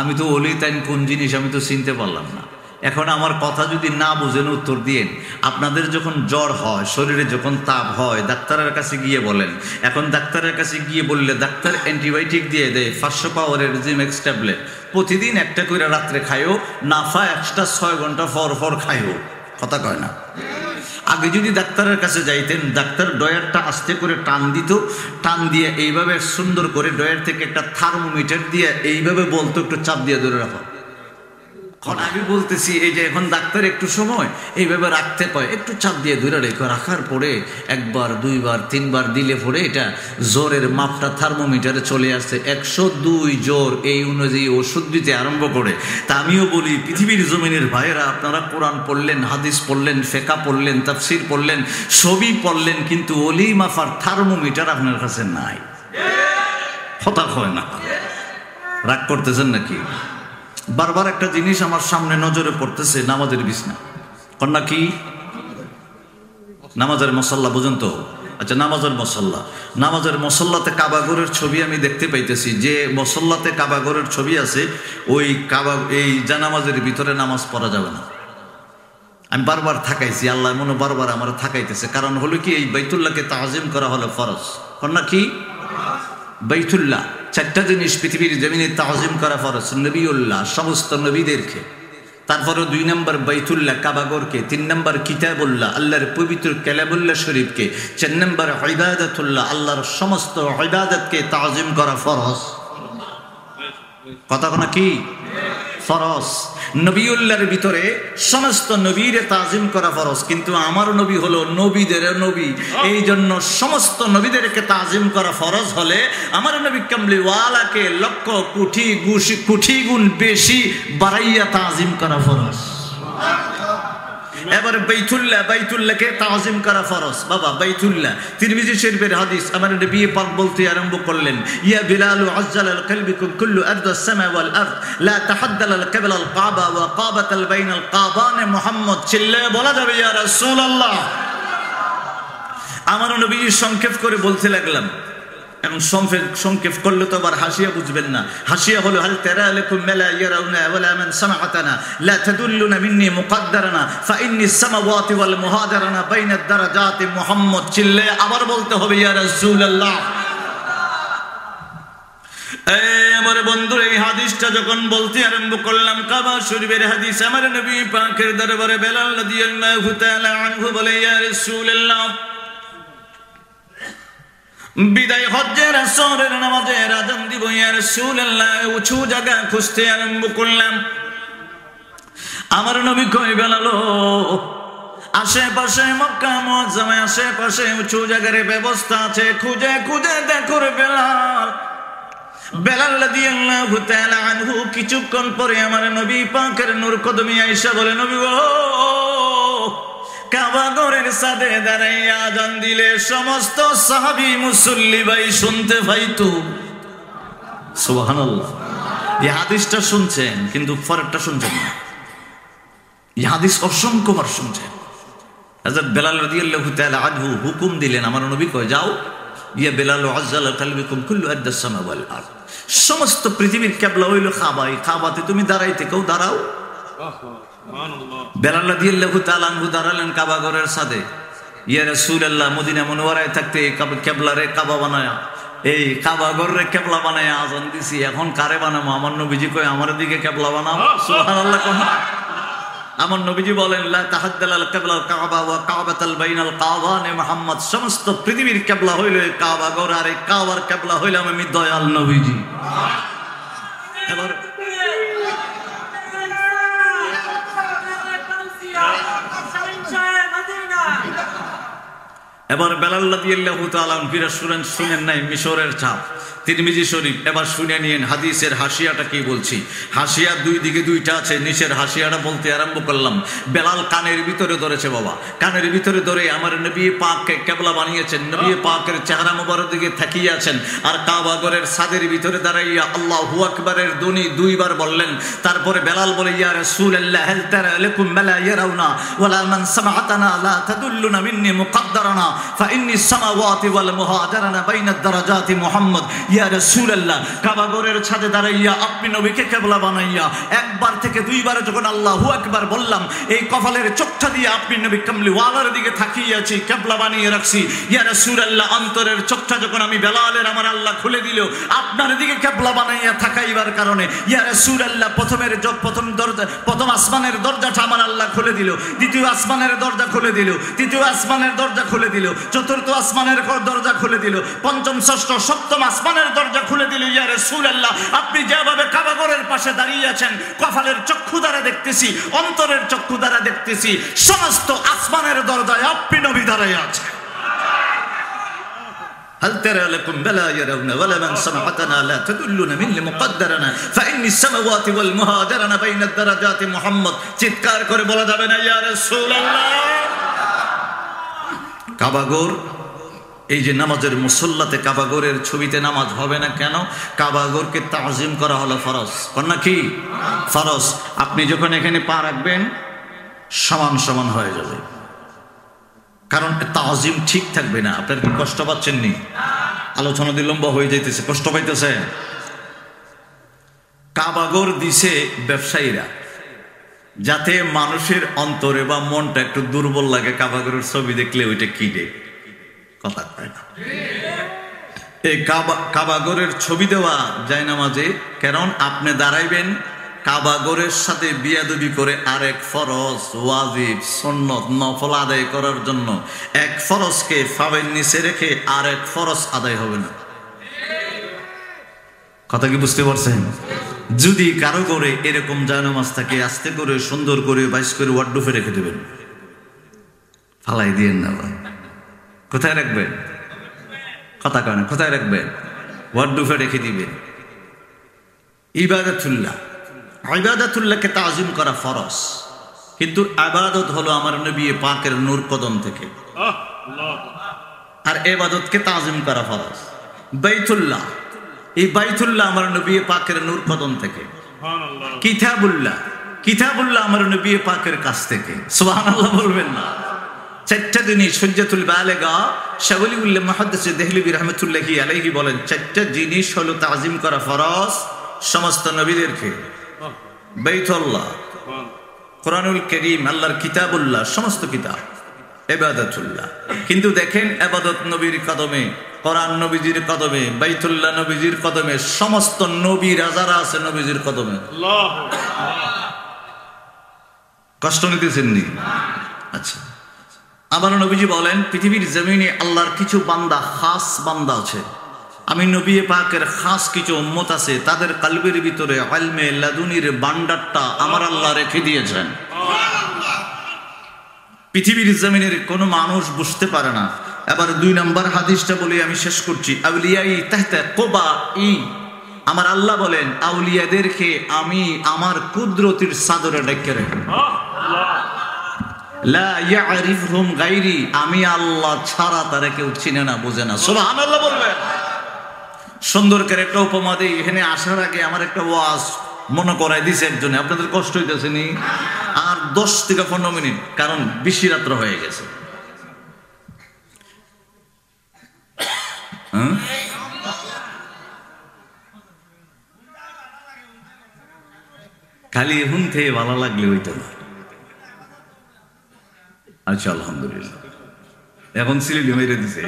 আমি তো ওলি তাই কোন জিনিস আমি তো চিনতে পারলাম না। এখন আমার কথা যদি না বুঝেন উত্তর দিয়েন। আপনাদের যখন জ্বর হয়, শরীরে যখন তাপ হয়, ডাক্তারের কাছে গিয়ে বলেন। এখন ডাক্তারের কাছে গিয়ে বললে ডাক্তার অ্যান্টিবায়োটিক দিয়ে দেয় 500 পাওয়ারের জিমেক্স ট্যাবলেট, প্রতিদিন একটা করে রাত্রে খাইও, নাফা এক্সট্রা 6 ঘন্টা পর পর খাইও। কথা কয় না? আগে যদি ডাক্তারের কাছে যাইতেন, ডাক্তার ডয়ারটা আস্তে করে টান দিত, টান দিয়ে এইভাবে সুন্দর করে ডয়ার থেকে একটা থার্মোমিটার দিয়ে এইভাবে বলতো একটু চাপ দিয়ে ধরে রাখো। আমি বলতেছি এই যে এখন ডাক্তার একটু সময় এইভাবে রাখতে কয়, একটু চাপ দিয়ে ধরে রেখো, রাখার পরে 1 বার 2 বার 3 বার দিলে পরে এটা জোরের মাপটা থার্মোমিটারে চলে আসছে 102 জোর, এই অনুযায়ী ওষুধ দিতে আরম্ভ করে। তা আমিও বলি পৃথিবীর জমিনের ভাইয়েরা, আপনারা কোরআন পড়লেন, হাদিস পড়লেন, ফিকহ পড়লেন, তাফসীর পড়লেন, সবই পড়লেন, কিন্তু ওলি মাফার থার্মোমিটার আপনার কাছে নাই। হতাশ হয় না? রাগ করতেছেন নাকি? বারবার একটা জিনিস আমার সামনে নজরে পড়তেছে, নামাজের বিছনা। কন্যা কি? নামাজের মুসাল্লা বুঝুন তো? আচ্ছা, নামাজের মুসাল্লা, নামাজের মুসাল্লাতে কাবাগরের ছবি আমি দেখতে পাইতেছি। যে মুসাল্লাতে কাবাগরের ছবি আছে ওই এই জানামাজের ভিতরে নামাজ পড়া যাবে না। আমি বারবার থাকাইছি, আল্লাহ মনে বারবার আমার থাকাইতেছে। কারণ হলো কি, এই বাইতুল্লাহকে তাজিম করা হলো ফরজ। কন্যা কি? বাইতুল্লাহ। 4টা জিনিস পৃথিবীর জমিনে তাজিম করা ফরজ। নবীউল্লাহ, সমস্ত নবীদেরকে। তারপরে 2 নম্বর বাইতুল্লাহ কাবাগরকে, 3 নম্বর কিতাবুল্লাহ আল্লাহর পবিত্র কালামুল্লাহ শরীফকে, 4 নম্বর ইবাদাতুল্লাহ আল্লাহর সমস্ত ইবাদতকে তাজিম করা ফরজ। কথা কোন কি? ফরজ। নবীউল্লাহর ভিতরে সমস্ত নবীরে তাজিম করা ফরজ, কিন্তু আমার নবী হলো নবীদের নবী, এই জন্য সমস্ত নবীদেরকে তাজিম করা ফরজ হলে আমার নবী কামলিওয়ালাকে লক্ষ কোটি গুণ বেশি বাড়াইয়া তাজিম করা ফরজ। এবার বাইতুল্লাহকে তাজিম করা ফরজ। বাবা বাইতুল্লাহ, তিরমিজি শরীফের হাদিস, আমার নবী পাক বলতে আরম্ভ করলেন, ইয়া বিলাল আজ্জাল আল কলবিকুম কুল্লু আরদ আস-সামা ওয়াল আরদ লা তাহাদ্দাল আল কিবলা আল কাবা ওয়া কাবাত আল বাইন আল কাবান। মুহাম্মদ চিল্লায়ে বলা যাবে ইয়া রাসূলুল্লাহ। আমার নবী সংক্ষেপ করে বলতে লাগলাম। এখন সংক্ষেপ করলে তো আবার হাসিয়া বুঝবেন না। হাসিয়া হলো হাল তারা লাকুম মালা ইয়ারাউনা ওয়ালা মান সামাআতানা লা তাদুল্লুনা মিন্নি মুকদ্দারানা ফা ইন্নি সামাওয়াতি ওয়াল মুহাদারানা বাইনা দারাজাতি। মুহাম্মদ চিল্লে আবার বলতে হবে ইয়া রাসূলুল্লাহ। আমার বন্ধুরা, এই হাদিসটা যখন বলতে আরম্ভ করলাম, কাবা শরীফের হাদিস, আমার নবী পাকের দরবারে বেলাল রাদিয়াল্লাহু তাআলা আনহু বলে, ইয়া রাসূলুল্লাহ, বিদায় হজ্জের আসরের নামাজের আযান দিব ইয়া রাসূলুল্লাহ। উঁচু জায়গা খুঁজতে আরম্ভ করলাম। আমার নবী কই, বেলাল, আশেপাশে মক্কা মুআজ্জামায় আশেপাশে উঁচু জায়গার ব্যবস্থা আছে, খুঁজে খুঁজে দেখো রে বেলাল। বেলাল রাদিয়াল্লাহু তাআলা আনহু কিছুক্ষণ পরে আমার নবী পাকের নূর কদমে আয়েশা বলে, নবী গো, কাবা ঘরের সাথে দাঁড়াইয়া আজান দিলে সমস্ত সাহাবী মুসল্লি ভাই শুনতে পাইতো। সুবহানাল্লাহ। এই হাদিসটা শুনছেন কিন্তু পরেরটা শুনছেন না। এই হাদিস অসংখ্যবার শুনছেন। হযরত বেলাল রাদিয়াল্লাহু তাআলা আনহু হুকুম দিলেন, আমার নবী কয়, যাও ইয়া বেলাল আযযাল কালবিকুম কুল্লু আদ্দাস সামা ওয়াল আরদ, সমস্ত পৃথিবীর কিবলা হইল কাবা, এই কাবাতে তুমি দাঁড়াইতে কেউ দাঁড়াও। বেলাল রাদিয়াল্লাহু তাআলা আনহু দাঁড়ালেন কাবা ঘরের সাথে। ইয়া রাসূলুল্লাহ, মদিনা মুনওয়ারায় থাকতে কিবলারে কাবা বানায়া, এই কাবা ঘরে কিবলা বানায়া আজান দিছি, এখন কারে বানাবো? আমার নবীজি কয়, আমার দিকে কিবলা বানাও। সুবহানাল্লাহ। আমার নবীজি বলেন, লা তাহাদ্দালাল কিবলাল কাবা ওয়া কাবাতাল বাইনাল কাওয়ানে মুহাম্মদ, সমস্ত পৃথিবীর কিবলা হইল এই কাবা ঘর, আর এই কাবার কিবলা হইলাম আমি দয়াল নবীজি। এবার বেলাল রাদিয়াল্লাহু তাআলা শুনেন নাই মিশরের ছাপ, তিরমিজি শরীফ। এবার শুনে নিয়েন হাদিসের হাসিয়াটা কি বলছি। হাসিয়া দুই দিকে দুইটা আছে, নিচের হাসিয়াটা বলতে আরম্ভ করলাম। বেলাল কানের ভিতরে ধরেছে বাবা, কানের ভিতরে ধরে আমার নবী পাককে কিবলা বানিয়েছেন, নবী পাকের চেহারা মোবারক দিকে তাকিয়ে আছেন, আর কাবা ঘরের ছাদের ভিতরে দাঁড়াইয়া আল্লাহু আকবারের ধ্বনি দুইবার বললেন। তারপরে বেলাল বলে, ইয়া রাসূলুল্লাহ হাল তারা লাকুম মালা ইয়ারাউনা ওয়ালা মান সামাআতানা লা তাদুল্লুনা মিন্নি মুকদ্দারানা ফাইন্নি সামাওয়াতি ওয়াল মুহাজারানা বাইনাদ দারাজাতি মুহাম্মদ। ইয়া রাসূলুল্লাহ, কাবা ঘরের ছাদে দাঁড়াইয়া আপনি নবীকে কিবলা বানাইয়া একবার থেকে দুইবার যখন আল্লাহু আকবার বললাম, এই কপালের চোখটা দিয়ে আপনি নবী কামলিওয়ালার দিকে তাকিয়ে আছি, কিবলা বানিয়ে রাখছি। ইয়া রাসূলুল্লাহ, অন্তরের চোখটা যখন আমি বেলালের আমার আল্লাহ খুলে দিল আপনার দিকে কিবলা বানাইয়া থাকাইবার কারণে, ইয়া রাসূলুল্লাহ, প্রথম আসমানের দরজাটা আমার আল্লাহ খুলে দিল, দ্বিতীয় আসমানের দরজা খুলে দিল, তৃতীয় আসমানের দরজা খুলে দিল, চতুর্থ আসমানের দরজা খুলে দিল, পঞ্চম ষষ্ঠ সপ্তম আসমানের দরজা খুলে দিল। ইয়া রাসূলুল্লাহ, আপনি যেভাবে কাবা ঘরের পাশে দাঁড়িয়ে আছেন, কপালের চক্ষু দ্বারা দেখতেছি, অন্তরের চক্ষু দ্বারা দেখতেছি, সমস্ত আসমানের দরজায় আপনি নবী দাঁড়িয়ে আছেন। هل ترى لكم بلا يرون ولا من سمعتنا لا تدلون من مقدرنا فإن السماوات والمهاجرنا بين الدرجات محمد। চিৎকার করে বলা যাবে না ইয়া রাসূলুল্লাহ? কাবাগর, এই যে নামাজের মুসল্লাতে কাবাগরের ছবিতে নামাজ হবে না কেন? কাবাগরকে তাজিম করা হলো ফরজ। কন্যা কি ফরজ? আপনি যখন এখানে পা রাখবেন সমান সমান হয়ে যাবে, কারণ তাজিম ঠিক থাকবে না। আপনার কি কষ্ট পাচ্ছেন? নি আলোচনা দিয়ে লম্বা হয়ে যাইতেছে, কষ্ট পাইতেছে। কাবাগর দিছে ব্যবসায়ীরা, যাতে মানুষের অন্তরে বা মনটা একটু দুর্বল লাগে, কাবাগরের ছবি দেখলে ওইটা কিনে কথা কয় না। এই কাবাগরের ছবি দেওয়া যায় না মাঝে, কারণ আপনি দাঁড়াইবেন কাবাগরের সাথে বিয়াদবি করে আরেক ফরজ, ওয়াজিব, সুন্নত, নফল আদায় করার জন্য এক ফরজকে ফাবের নিচে রেখে আরেক ফরজ আদায় হবে না। কথা কি বুঝতে পারছেন? যদি কারো করে এরকম জায়নামাজ থাকে, আস্তে করে সুন্দর করে বাইশ করে ওয়ার্ডরোবে রেখে দেবেন, ফালাই দিয়েন না। কোথায় রাখবেন? কথা কয় না, কোথায় রাখবেন? ওয়ার্ডরোবে রেখে দিবেন। ইবাদাতুল্লাহ, ইবাদাতুল্লাহকে তাজিম করা ফরজ, কিন্তু ইবাদত হলো আমার নবী পাকের নূর কদম থেকে, আর ইবাদতকে তাজিম করা ফরজ। বাইতুল্লাহ, এই বাইতুল্লাহ আমার নবী পাকের নূর কদম থেকে। কিতাবুল্লাহ, কিতাবুল্লাহ আমার নবী পাকের কাছ থেকে। সুবহানাল্লাহ বলবেন না? চারটা জিনিস হুজ্জাতুল বালিগা শাহ ওলিউল্লাহ মুহাদ্দিস দেহলভী রাহমাতুল্লাহি আলাইহি বলেন, চারটা জিনিস হলো তাজিম করা ফরজ সমস্ত নবীদেরকে। বাইতুল্লাহ, কোরআনুল কারীম, আল্লাহর কিতাবুল্লাহ, সমস্ত কিতাব, ইবাদাতুল্লাহ। কিন্তু দেখেন ইবাদত নবীর কদমে, কোরআন নবীজির কদমে, বাইতুল্লাহ নবীজির কদমে, সমস্ত নবী রাজারা আছে নবীজির কদমে। কষ্ট নিতেছেন নি? আচ্ছা, আমার নবীজি বলেন পৃথিবীর জমিনে আল্লাহর কিছু বান্দা, খাস বান্দা আছে, আমি নবী পাকের খাস কিছু উম্মত আছে, তাদের কলবের ভিতরে ইলমে লাদুনির ভান্ডারটা আমার আল্লাহ রেখে দিয়েছেন। পৃথিবীর জমিনের কোনো মানুষ বুঝতে পারে না। এবার 2 নম্বর হাদিসটা বলে আমি শেষ করছি। আউলিয়াই তাহতা কুবাই, আমার আল্লাহ বলেন আউলিয়াদেরকে আমি আমার কুদরতির চাদরে ঢেকে রাখি। লা ইয়ারিফহুম গায়রি, আমি আল্লাহ ছাড়া তারা কেউ চিনে না, বোঝে না। সুবহানাল্লাহ বলবেন। সুন্দর করে একটা উপমা দেই। এখানে আসার আগে আমার একটা ওয়াজ মনে করাই দিছে একজনে, আপনাদের কষ্ট হইতেছে নি? আর 10 থেকে 15 মিনিট, কারণ বেশি রাত্র হয়ে গেছে। খালি এখন থেকে ভালো লাগলে হইতো না। আচ্ছা, আলহামদুলিল্লাহ, এখন সিলেটি মেরে দিছে।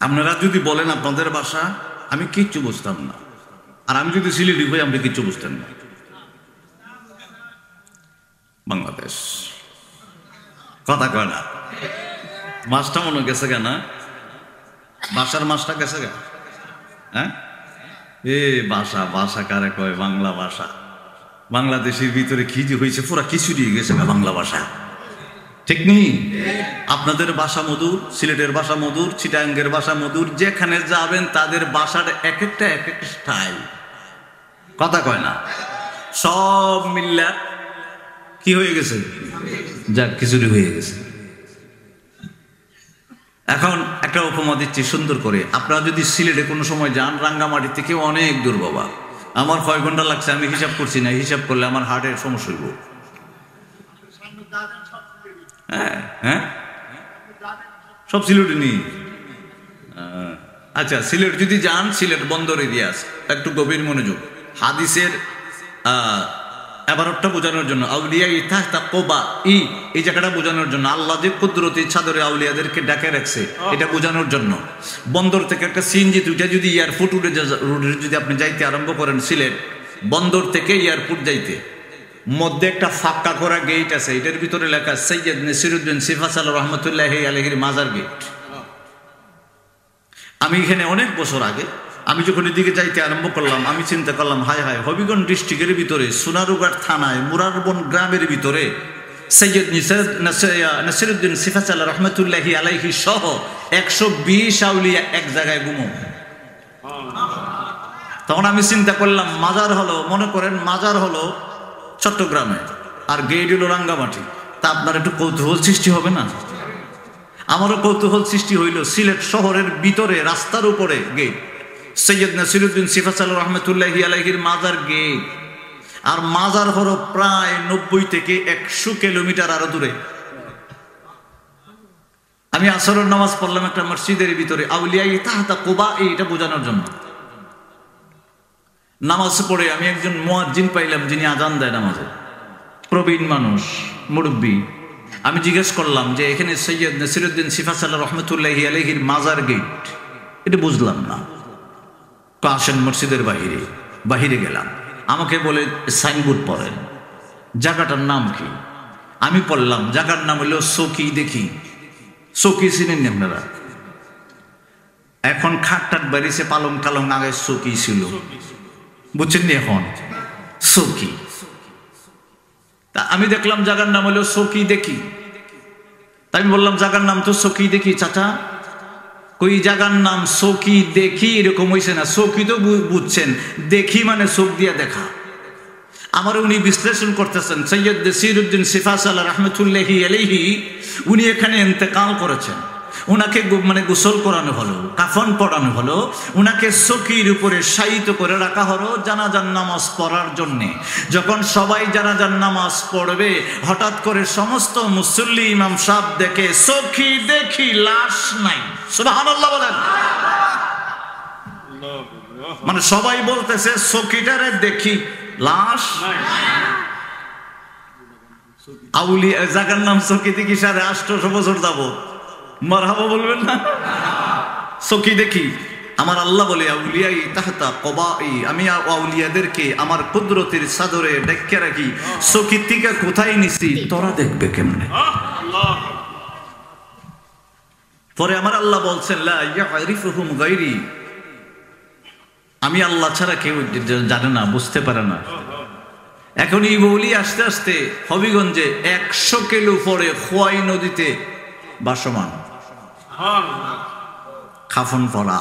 আপনারা যদি বলেন আপনাদের ভাষা, আমি কিচ্ছু বুঝতাম না, আর আমি যদি সিলেটি হই আপনি কিচ্ছু বুঝতেন না। বাংলাদেশ কথা কয় না, মাছটা মনে গেছে কেনা, ভাষার মাছটা গেছে গা। হ্যাঁ, এ ভাষা, ভাষা কারে কয়? বাংলা ভাষা। বাংলাদেশের ভিতরে কি যে হয়েছে, পুরা কিছু দিয়ে গেছে গা বাংলা ভাষা, ঠিক নেই? আপনাদের ভাষা মধুর, সিলেটের ভাষা মধুর, চিটাঙ্গের ভাষা মধুর, যেখানে যাবেন তাদের ভাষার এক একটা এক এক স্টাইল, কথা কয় না, সব মিল্লা কি হয়ে গেছে, যাক খিচুড়ি হয়ে গেছে। এখন একটা উপমা দিচ্ছি সুন্দর করে। আপনারা যদি সিলেটে কোনো সময় যান, রাঙ্গামাটি থেকে অনেক দূর বাবা, আমার কয় ঘন্টা লাগছে আমি হিসাব করছি না, হিসাব করলে আমার হার্টের সমস্যা হইব। হ্যাঁ হ্যাঁ, সব সিলেটে নেই। আচ্ছা, সিলেট যদি যান, সিলেট বন্দর এরিয়া আছে, একটু গভীর মনোযোগ। হাদিসের এবারটা বোঝানোর জন্য, আউলিয়া ইতাহতা কোবা, এই জায়গাটা বোঝানোর জন্য, আল্লাহ যে কুদরতি চাদরে আউলিয়াদেরকে ডাকে রাখছে, এটা বোঝানোর জন্য। বন্দর থেকে একটা সিএনজি দুইটা যদি এয়ারপোর্ট রোডে যদি আপনি যাইতে আরম্ভ করেন, সিলেট বন্দর থেকে এয়ারপোর্ট যাইতে, মধ্যে একটা ফাঁকা করা গেট আছে, এটার ভিতরে লেখা সৈয়দ নাসিরউদ্দিন সিফাসাল রহমতুল্লাহি আলাইহির মাজার গেট। আমি এখানে অনেক বছর আগে আমি যখন এদিকে যাইতে আরম্ভ করলাম, আমি চিন্তা করলাম, হায় হায়, হবিগঞ্জ ডিস্ট্রিক্টের ভিতরে সোনারুঘাট থানায় মুরারবন গ্রামের ভিতরে সৈয়দ নাসিরউদ্দিন সিফাসাল রহমতুল্লাহি আলাইহি সহ 120 আউলিয়া এক জায়গায় গুমো। তখন আমি চিন্তা করলাম, মাজার হলো, মনে করেন মাজার হলো চট্টগ্রামে, আর গেট হলো রাঙ্গামাটি, তা আপনার একটু কৌতূহল সৃষ্টি হবে না? আমারও কৌতূহল সৃষ্টি হইল। সিলেট শহরের ভিতরে রাস্তার উপরে গেট, সৈয়দ নাসিরউদ্দিন সিফাসাল রহমতুল্লাহি আলাইহির মাজার গেট, আর মাজার হলো প্রায় 90 থেকে 100 কিলোমিটার আরো দূরে। আমি আসরের নামাজ পড়লাম একটা মসজিদের ভিতরে, আউলিয়া ইতাহতা কুবা, এটা বোঝানোর জন্য। নামাজ পড়ে আমি একজন মুয়াজ্জিন পাইলাম, যিনি আজান দেয় নামাজে, প্রবীণ মানুষ, মুরব্বী। আমি জিজ্ঞেস করলাম যে এখানে সৈয়দ নাসিরউদ্দিন সিফাসাল রহমতুল্লাহি আলাইহির মাজার গেট, এটা বুঝলাম না। আসেন মসজিদের বাহিরে গেলাম, আমাকে বলে সাইনবোর্ড পড়েন, জায়গাটার নাম কি? আমি পড়লাম, জায়গার নাম হলো চৌকি দেখি। চৌকি চিনেন আপনারা? এখন খাটটাট বাড়িছে, পালং কালং, আগে চৌকি ছিল, বুঝছেন নি? এখন চৌকি। তা আমি দেখলাম জায়গার নাম হলো চৌকি দেখি। তাই আমি বললাম, জায়গার নাম তো চৌকি দেখি চাচা। কই জায়গার নাম চৌকি দেখি এরকম হয়েছে না, চৌকি তো বুঝছেন, দেখি মানে চোখ দিয়া দেখা। আমার উনি বিশ্লেষণ করতেছেন, সৈয়দ নাসিরউদ্দিন সিফাসাল রহমতুল্লাহি আলাইহি, উনি এখানে ইন্তেকাল করেছেন। উনাকে মানে গোসল করানো হলো, কাফন পরানো হলো, উনাকে চৌকির উপরে শায়িত করে রাখা হলো জানাজার নামাজ পড়ার জন্যে। যখন সবাই জানাজার নামাজ পড়বে, হঠাৎ করে সমস্ত মুসল্লি ইমাম সাহেব দেখে চৌকি দেখি লাশ নাই। সুবহানাল্লাহ বলেন। মানে সবাই বলতেছে চৌকিটারে দেখি, লাশ নাই। আউলিয়া জায়গার নাম চৌকি দেখি, 850 বছর যাবো, মারহাবা বলবেন না? চৌকি দেখি। আমার আল্লাহ বলে, আউলিয়া ইতাহতা কুবাই, আমি আউলিয়াদেরকে আমার কুদরতের চাদরে ঢেকে রাখি। চৌকির থেকে কোথায় নিছি তোরা দেখবে কেমনে? পরে আমার আল্লাহ বলছেন, লা ইয়ারিফুহুম গায়রি, আমি আল্লাহ ছাড়া কেউ জানে না, বুঝতে পারে না। এখন এই বলি আস্তে আস্তে হবিগঞ্জে 100 কিলো পরে খোয়াই নদীতে ভাসমান, খাফন পরা।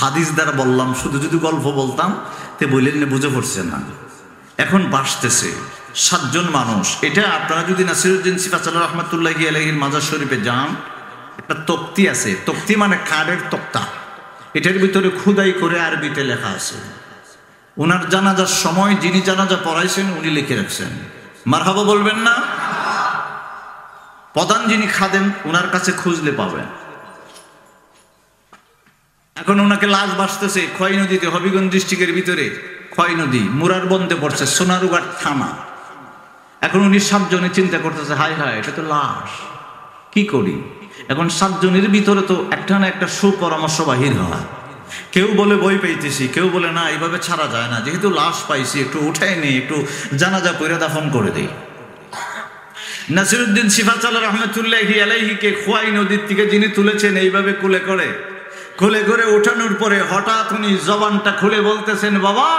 হাদিস দ্বারা বললাম, শুধু যদি গল্প বলতাম তে বললেন বুঝে পড়ছে না। এখন বাসতেছে 7 জন মানুষ। এটা আপনারা যদি নাসিরউদ্দিন সিফাতুল্লাহ রহমাতুল্লাহি আলাইহির মাজার শরীফে যান, একটা তক্তি আছে, তক্তি মানে কাঠের তক্তা, এটার ভিতরে খুদাই করে আরবিতে লেখা আছে। ওনার জানাজার সময় যিনি জানাজা পড়াইছেন উনি লিখে রাখছেন। মারহাবা বলবেন না? প্রধান যিনি খাদেম ওনার কাছে খুঁজলে পাবেন। এখন ওনাকে লাশ বাসতেছে খোয়াই নদীতে, হবিগঞ্জ ডিস্ট্রিক্টের ভিতরে খোয়াই নদী, মুরার বন্ধে পড়ছে, সোনারুঘাট থানা। এখন উনি 7 জনে চিন্তা করতেছে, হায় হায় এটা তো লাশ, কি করি? এখন 7 জনের ভিতরে তো একটা না একটা সুপরামর্শ বাহির হয়। কেউ বলে বই পাইতেছি, কেউ বলে না এইভাবে ছাড়া যায় না, যেহেতু লাশ পাইছি একটু উঠাই নেই, একটু জানাজা পড়ে দাফন করে দেই। নাসিরউদ্দিন সিফাতুল্লাহ রহমাতুল্লাহি আলাইহিকে খোয়াই নদীর থেকে যিনি তুলেছেন এইভাবে কুলে করে ওঠানোর পরে হঠাৎ উনি জবানটা খুলে বলতেছেন, বাবা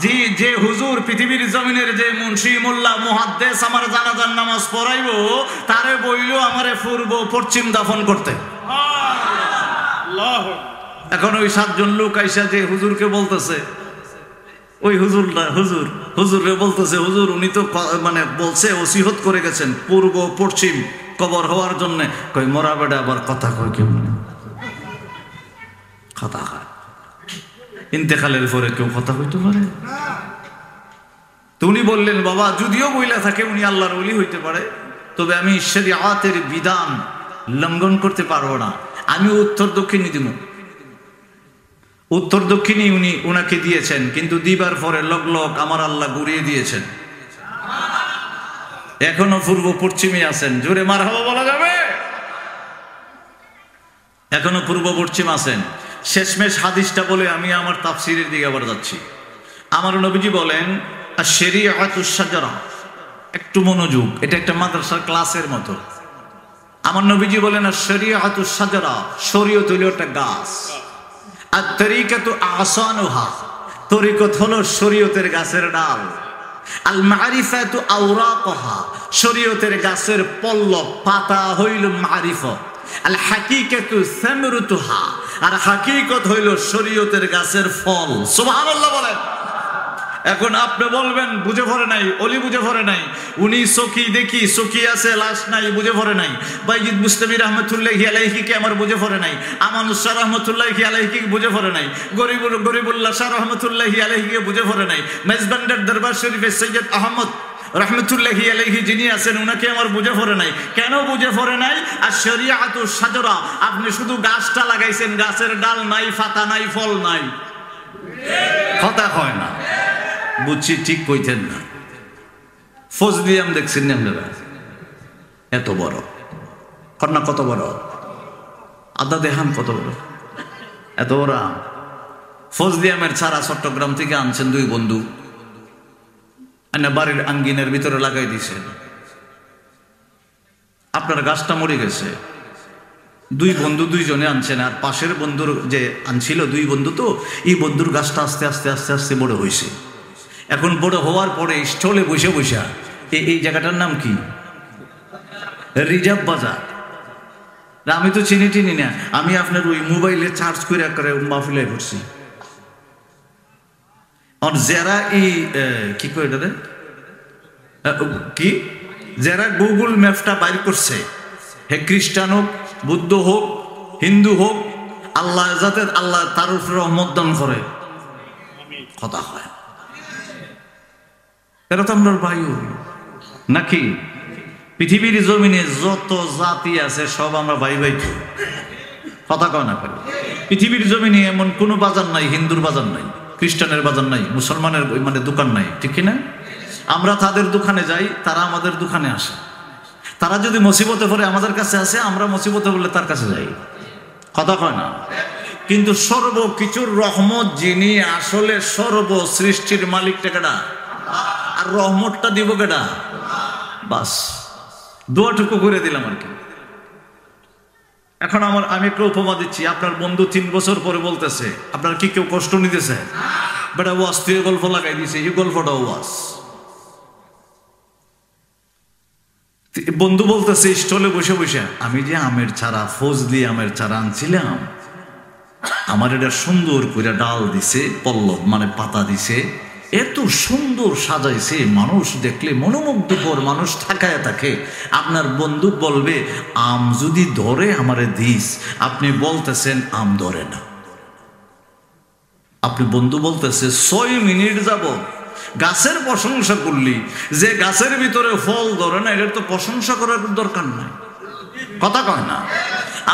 জি, যে হুজুর পৃথিবীর জমিনের যে মুন্সি মোল্লা মুহাদ্দিস আমার জানাজার নামাজ পড়াইব, তারে বইল আমারে পূর্ব পশ্চিম দাফন করতে। এখন ওই 7 জন লোক আইসা যে হুজুরকে বলতেছে, ওই হুজুরে বলতেছে, হুজুর উনি তো মানে বলছে, ওসিহত করে গেছেন পূর্ব পশ্চিম কবর হওয়ার জন্য। কই মরা বেটা আবার কথা কয় কেমন? কথা হয় ইন্তেকালের পরে কেউ কথা কইতে পারে? তো উনি বললেন, বাবা যদিও বইলা থাকে উনি আল্লাহর ওলি হইতে পারে, তবে আমি শরিয়াতের বিধান লঙ্ঘন করতে পারবো না, আমি উত্তর দক্ষিণী দিব। উত্তর দক্ষিণী উনি ওনাকে দিয়েছেন, কিন্তু দিবার পরে লগ আমার আল্লাহ ঘুরিয়ে দিয়েছেন। এখনো পূর্ব পশ্চিমে আছেন। জোরে মারহাবা বলা যাবে? এখনো পূর্ব পশ্চিম আছেন। শেষমেশ হাদিসটা বলে আমি আমার তাফসিরের দিকে আবার যাচ্ছি। আমার নবীজি বলেন, আশ-শরীআতুশ শাজারা, একটু মনোযোগ, এটা একটা মাদ্রাসার ক্লাসের মতো। আমার নবীজি বলেন, আশ-শরীআতুশ শাজারা, শরীয়ত হলো একটা গাছ। আর তরিকাতু আসানুহা, তরিকত হলো শরীয়তের গাছের ডাল। আল মারিফাতু আওরাকুহা, শরীয়তের গাছের পল্লব পাতা হইল মারিফত। আল হাকিকাতু সামরুতুহা, আর হাকিকত হইল শরীয়তের গাছের ফল। সুবহানাল্লাহ বলেন। এখন আপনি বলবেন বুঝে পড়ে নাই, অলি বুঝে পড়ে নাই, উনি সখী দেখি সখী আছে লাশ নাই বুঝে পড়ে নাই, বাইজিদ মুস্তামি রহমতুল্লাহি আলাইহি কে আমার বুঝে পড়ে নাই, আমানুস শাহ রহমতুল্লাহি আলাইহি কে বুঝে পড়ে নাই, গরিবুল্লাহ শাহ রহমতুল্লাহি আলাইহি কে বুঝে পড়ে নাই, মেজবান্ডার দরবার শরীফে সৈয়দ আহমদ রহমতুল্লাহি আলাইহি যিনি আছেন উনাকে আমার বুঝে পড়ে নাই। কেন বুঝে পড়ে নাই? আর শরীআতুশ শাজারা, আপনি শুধু গাছটা লাগাইছেন, গাছের ডাল নাই, পাতা নাই, ফল নাই, কথা হয় না। বুঝছি ঠিক কইতেন না। ফজলিয়াম দেখছেন না আপনারা? এত বড় কন্যা, কত বড় আদা দেহান, কত বড়, এত বড় আম। ফজলিয়ামের ছাড়া চট্টগ্রাম থেকে আনছেন 2 বন্ধু, বাড়ির আঙ্গিনের ভিতরে লাগাই দিয়েছেন। আপনার গাছটা মরে গেছে। 2 বন্ধু 2 জনে আনছেন, আর পাশের বন্ধুর যে আনছিল 2 বন্ধু, তো এই বন্ধুর গাছটা আস্তে আস্তে আস্তে আস্তে বড় হয়েছে। এখন বড় হওয়ার পরে স্টলে বসে বসে, এই জায়গাটার নাম কি? রিজার্ভ বাজার। আমি তো চিনি না, আমি আপনার ওই মোবাইলে চার্জ করে মাহফিলে করছি। আর যারা এই কি করে এটা কি, যারা গুগল ম্যাপটা বাইর করছে, হে খ্রিস্টান হোক, বুদ্ধ হোক, হিন্দু হোক, আল্লাহ যাতে আল্লাহ তার উপরে রহমত দান করে, কথা হয়। এরা তো আপনার বায়ু নাকি? পৃথিবীর জমিনে যত জাতি আছে সব আমরা ভাই ভাই, কথা কয় না করে। পৃথিবীর জমিনে এমন কোনো বাজার নাই, হিন্দুর বাজার নাই, খ্রিস্টানের বাজার নাই, মুসলমানের মানে দোকান নাই, ঠিক কিনা? আমরা তাদের দোকানে যাই, তারা আমাদের দোকানে আসে। তারা যদি মুসিবতে পড়ে আমাদের কাছে আসে, আমরা মুসিবতে পড়লে তার কাছে যাই, কথা কয় না। কিন্তু সর্বকিছুর রহমত যিনি আসলে সর্ব সৃষ্টির মালিক কেডা, আর রহমতটা দিব কেডা? বাস দোয়াটুকু করে দিলাম আর কি। এখন আমি একটা উপমা দিচ্ছি। আপনার বন্ধু 3 বছর পরে বলতেছে, আপনার কি কেউ কষ্ট নিতেছে? বেটা ওয়াজ তুই গল্প লাগাই দিছে, এই গল্পটা ওয়াজ। বন্ধু বলতেছে স্টলে বসে বসে, আমি যে আমের চারা, ফজলি আমের চারা আনছিলাম, আমার এটা সুন্দর করে ডাল দিছে, পল্লব মানে পাতা দিছে, এত সুন্দর সাজাইছে, মানুষ দেখলে মনোমুগ্ধকর, মানুষ তাকায় থাকে। আপনার বন্ধু বলবে আম যদি ধরে আমারে দিস, আপনি বলতেছেন আম ধরে না। আপনি বন্ধু বলতেছে 6 মিনিট যাব গাছের প্রশংসা করলি, যে গাছের ভিতরে ফল ধরে না এটার তো প্রশংসা করার দরকার নাই। কথা কয় না?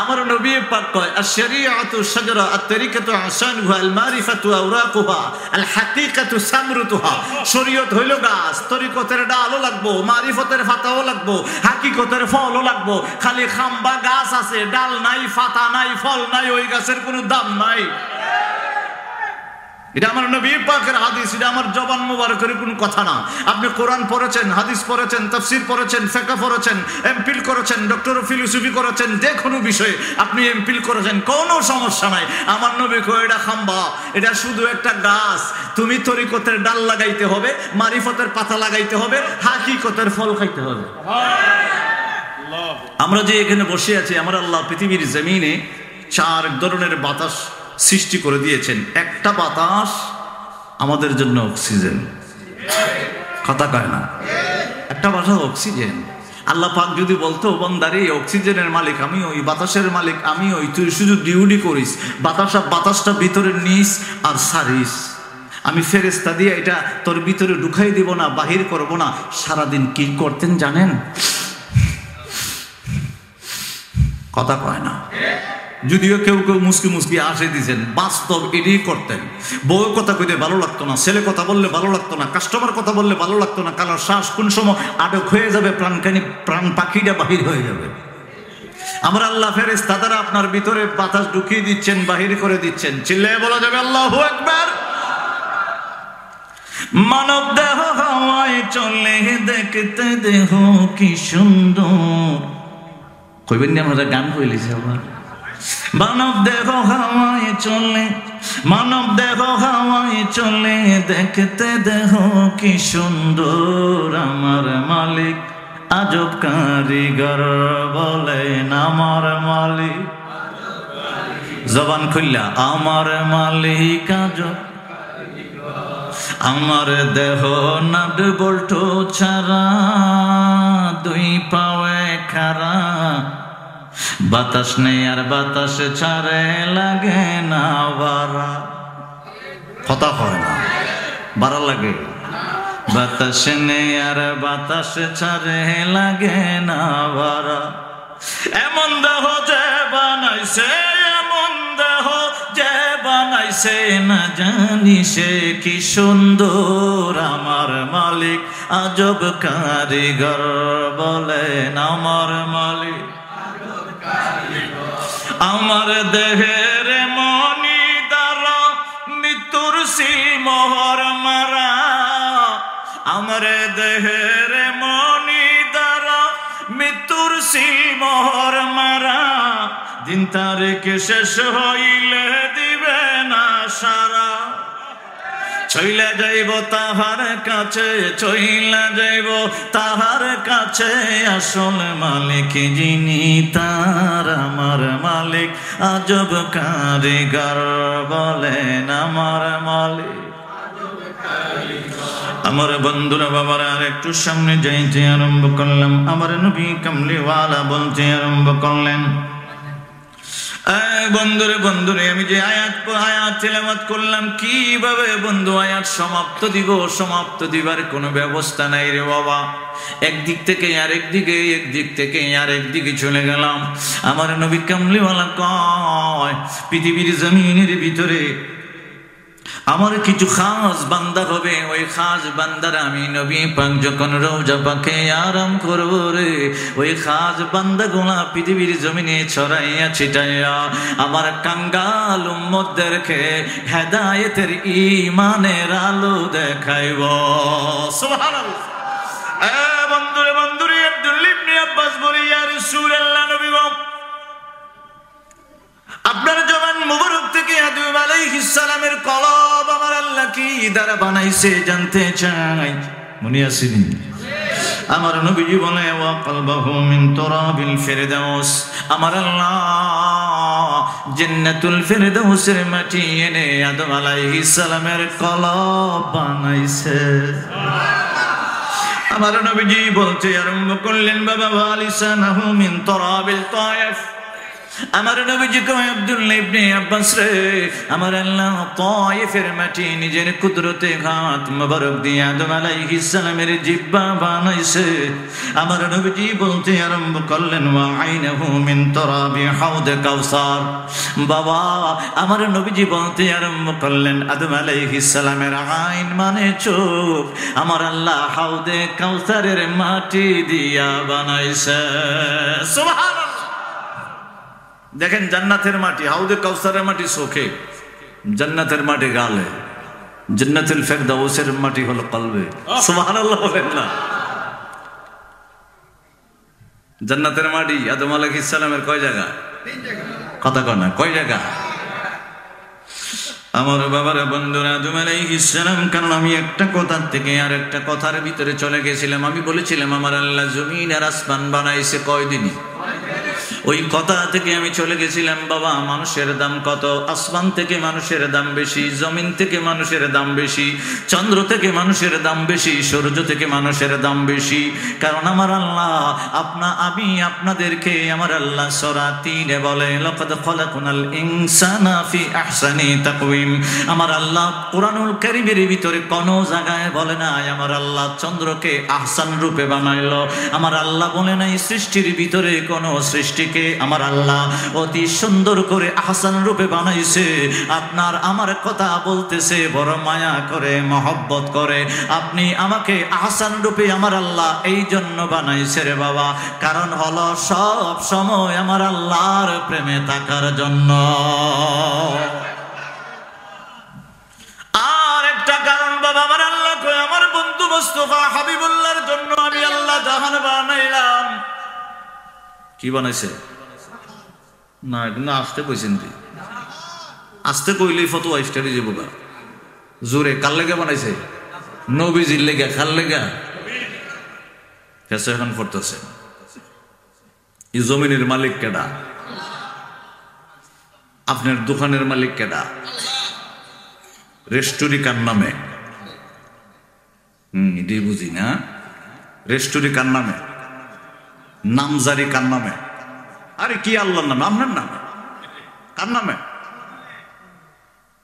আমার নবী পাক কয় আশ-শরীআতু শাজারা আত-তারিকাতু আসানুহা আল-মারিফাতু আওরাকুহা আল-হাকীকাতু সামরুতুহা। শরীয়ত হইল গাছ, তরিকতের ডালও লাগবো, মারিফতের পাতাও লাগবো, হাকিকতের ফলও লাগবো। খালি খাম্বা গাছ আছে, ডাল নাই, পাতা নাই, ফল নাই, ওই গাছের কোনো দাম নাই। এটা আমার নবী পাকের হাদিস, এটা আমার জবান মোবারকের কোনো কথা না। আপনি কোরআন পড়েছেন, হাদিস পড়েছেন, তাফসীর পড়েছেন, ফিকহ পড়েছেন, এমপিল করেছেন, ডক্টর অফ ফিলোসফি করেছেন, যে কোনো বিষয়ে আপনি এমপিল করেছেন, কোনো সমস্যা নাই। আমার নবী কয় এটা খাম্বা, এটা শুধু একটা গাছ। তুমি তরিকতের ডাল লাগাইতে হবে, মারিফতের পাতা লাগাইতে হবে, হাকিকতের ফল খাইতে হবে। আমরা যে এখানে বসে আছি, আমার আল্লাহ পৃথিবীর জমিনে 4 ধরনের বাতাস সৃষ্টি করে দিয়েছেন। একটা বাতাস আমাদের জন্য অক্সিজেন। কথা কয় না? একটা বাতাস অক্সিজেন। আল্লাহ পাক যদি বলতো বান্দারে অক্সিজেনের মালিক আমি, ওই বাতাসের মালিক আমি, ওই তুই শুধু ডিউটি করিস, বাতাসটা ভিতরে নিস আর সারিস, আমি ফেরেশতা দিয়ে এটা তোর ভিতরে ঢুকাই দিব না, বাহির করব না। সারাদিন কি করতেন জানেন? কথা কয় না? যদিও কেউ কেউ মুসকি মুসকি আসে দিয়েছেন, বাস্তব এটাই করতেন। বউ কথা কইতে ভালো লাগতো না, ছেলে কথা বললে ভালো লাগতো না, কাস্টমার কথা বললে ভালো লাগতো না, কারণ শ্বাস কোন সময় আটক হয়ে যাবে, প্রাণ পাখিটা বাহির হয়ে যাবে। আমরা আল্লাহ ফেরেশতা দ্বারা আপনার ভিতরে বাতাস ঢুকিয়ে দিচ্ছেন, বাহির করে দিচ্ছেন। চিল্লায়ে বলা যাবে আল্লাহু আকবার। মানব দেহ হাওয়ায় চলে, দেখতে দেহ কি সুন্দর। কইবেন না আমরা গান কইলিছি আবার। মানব দেহ হাওয়ায় চলে, মানব দেহ হাওয়ায় চলে, দেখতে দেহ কি সুন্দর। আমার মালিক আজব কারিগর, বলেন আমার মালিক। জবান খুললা, আমার মালিক আজব। আমার দেহ নাট বল্টু ছাড়া, 2 পায়ে খাড়া, বাতাস নেই আর বাতাস ছাড়ে, লাগে না বাড়া। কথা হয় না? বাড়া লাগে। বাতাস নেই আর বাতাস ছাড়ে, লাগে না বাড়া। এমন দেহ যে বানাইছে, এমন দেহ যে বানাইছে, না জানি সে কি সুন্দর। আমার মালিক আজব কারিগর, বলেন আমার মালিক। আমার দেহের মনি দ্বারা মৃত্যুর সিলমোহর মারা, আমার দেহের মনি দ্বারা মৃত্যুর সিলমোহর মারা। দিন তারিখ শেষ হইলে দিবে না সারা। চইলা যাইব তাহার কাছে, চইলা যাইব তাহার কাছে, আসল মালিক যিনি তার। আমার মালিক আজব কারিগর, বলেন আমার মালিক। আমার বন্ধুরা বাবারা আর একটু সামনে যাইতে আরম্ভ করলাম। আমার নবী কামলিওয়ালা বলতে আরম্ভ করলেন, বন্ধুরে বন্ধুরে আমি যে আয়াত তেলাওয়াত করলাম, কিভাবে বন্ধু আয়াত সমাপ্ত দিব? সমাপ্ত দিবার কোনো ব্যবস্থা নাই রে বাবা। একদিক থেকে আরেক দিকে, একদিক থেকে আরেক দিকে চলে গেলাম। আমার নবী কামলিওয়ালা কয়, পৃথিবীর জমিনের ভিতরে আমার কিছু খাস বান্দা হবে। ওই খাস বান্দারা আমি নবী পাক যখন রওজা পাকে আরাম করব রে, ওই খাস বান্দাগুলা পৃথিবীর জমিনে ছড়াইয়া ছিটাইয়া আমার কাঙ্গাল উম্মতদেরকে হেদায়েতের ঈমানের আলো দেখাইব। সুবহানাল্লাহ। বন্ধুরে বন্ধুরে আব্দুল্লাহ ইবনে আব্বাস বলে, ইয়া রাসূলুল্লাহ, নবী গো, আপনার জবান মুবারক থেকে আদম আলাইহিস সালামের কলব আমার আল্লাহ কি দ্বারা বানাইছে জানতে চাই। মনে আসেনি? আমার নবীজি বলে ওয়া কলবাহু মিন তুরাবিল ফিরদাউস, আমার আল্লাহ জান্নাতুল ফিরদাউসের মাটি এনে আদম আলাইহিস সালামের কলব বানাইছে। আমার নবীজি বলতে আরম্ভ করলেন বাবা ওয়ালিসানাহু মিন তুরাবিল তায়েফ, আমার নবীজি কয় আব্দুল্লাহ ইবনে আব্বাস রে, আমার আল্লাহ তায়েফের মাটি নিজের কুদরতে হাত মোবারক দিয়ে আদম আলাইহিস সালামের জিহ্বা বানাইছে। আমার নবীজি বলতে আরম্ভ করলেন ওয়া আইনাহু মিন তুরাবি হাউদ কাউসার, বাবা আমার নবীজি বলতে আরম্ভ করলেন আদম আলাইহিস সালামের আইন মানে চোখ, আমার আল্লাহ হাউদে কাউসারের মাটি দিয়া বানাইছে। সুবহানাল্লাহ। দেখেন জান্নাতের মাটি, হাউদে কাউসারের মাটি চোখে, জান্নাতের মাটি গালে, জান্নাতুল ফিরদাউসের মাটি হলো কলবে। সুবহানাল্লাহ বলেন না। জান্নাতের মাটি আদম আলাইহিস সালামের কয় জায়গা? কথা কয় না, কয় জায়গা? আমার বাবার বন্ধুরা, আদম আলাইহিস সালাম, কারণ আমি একটা কথার থেকে আর একটা কথার ভিতরে চলে গেছিলাম। আমি বলেছিলাম আমার আল্লাহ জমিন আর আসমান বানাইছে কয়দিনই, ওই কথা থেকে আমি চলে গেছিলাম বাবা মানুষের দাম কত, আসমান থেকে মানুষের দাম বেশি, জমিন থেকে মানুষের দাম বেশি, চন্দ্র থেকে মানুষের দাম বেশি, সূর্য থেকে মানুষের দাম বেশি। কারণ আমার আল্লাহ আমি আপনাদেরকে আমার আল্লাহ সূরা ৩ বলে লাকাদ খালাকনাল ইনসানা ফি আহসানি তাকওয়িম। আমার আল্লাহ কুরআনুল কারীমের ভিতরে কোন জায়গায় বলে নাই আমার আল্লাহ চন্দ্রকে আহসান রূপে বানাইলো, আমার আল্লাহ বলে নাই সৃষ্টির ভিতরে কোন সৃষ্টি আমার আল্লাহ অতি সুন্দর করে আহসান রূপে বানাইছে। আপনার আমার কথা বলতেছে বড় মায়া করে, মহব্বত করে, আপনি আমাকে আহসান রূপে আমার আল্লাহ এই জন্য বানাইছে রে বাবা, কারণ হলো সব সময় আমার আল্লাহর প্রেমে থাকার জন্য। আর একটা কারণ বাবা আমার আল্লাহ কয় আমার বন্ধু মুস্তাফা হাবিবুল্লাহর জন্য আমি আল্লাহ জাহান বানাইলাম। কি বানাইছে? না কিন্তু আসতে কইছেন, আসতে কইলেই ফতোয়া স্টাডি যাবো গা জোরে। কার লেগে বানাইছে? নবীজির লেগে। কার লেগা? ফেসে এখন পড়তেছে এই জমিনের মালিক কেডা? আপনার দোকানের মালিক কেডা? রেস্টুরি কার নামে? এটাই বুঝি না। রেস্টুরি কার নামে? নামজারি কার নামে? আরে কি আল্লাহর নামে? আপনার নামে। কার নামে?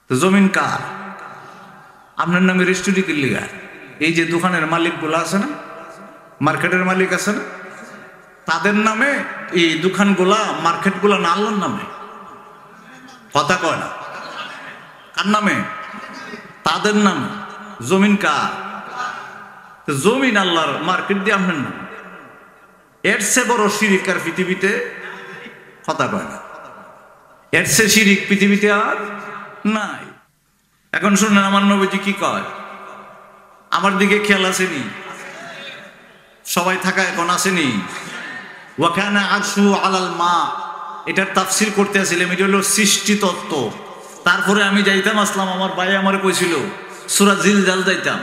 জমিন কার? আপনার নামে রেস্টুরি কি লিগা? এই যে দোকানের মালিক গুলো আছে না, মার্কেটের মালিক আছে না, তাদের নামে এই দোকানগুলা মার্কেট গুলা না আল্লাহর নামে? কথা কয় না। কার নামে? তাদের নামে। জমিন কার? জমিন আল্লাহর, মার্কেট দিয়ে আপনার নাম। এর চেয়ে বড় শিরিক আর পৃথিবীতে, কথা কয় না, এর চেয়ে শিরিক পৃথিবীতে আর নাই। এখন শুনেন আমার নবীজি কি কয়, আমার দিকে খেয়াল আসেনি? সবাই থাকা এখন আসেনি? ওয়া কানা আরশু আলাল মা, এটার তাফসীর করতে আসছিলাম। এটা হলো সৃষ্টি তত্ত্ব। তারপরে আমি যাইতাম আসলাম, আমার ভাই আমার কইছিল সূরা জিলজাল যাইতাম,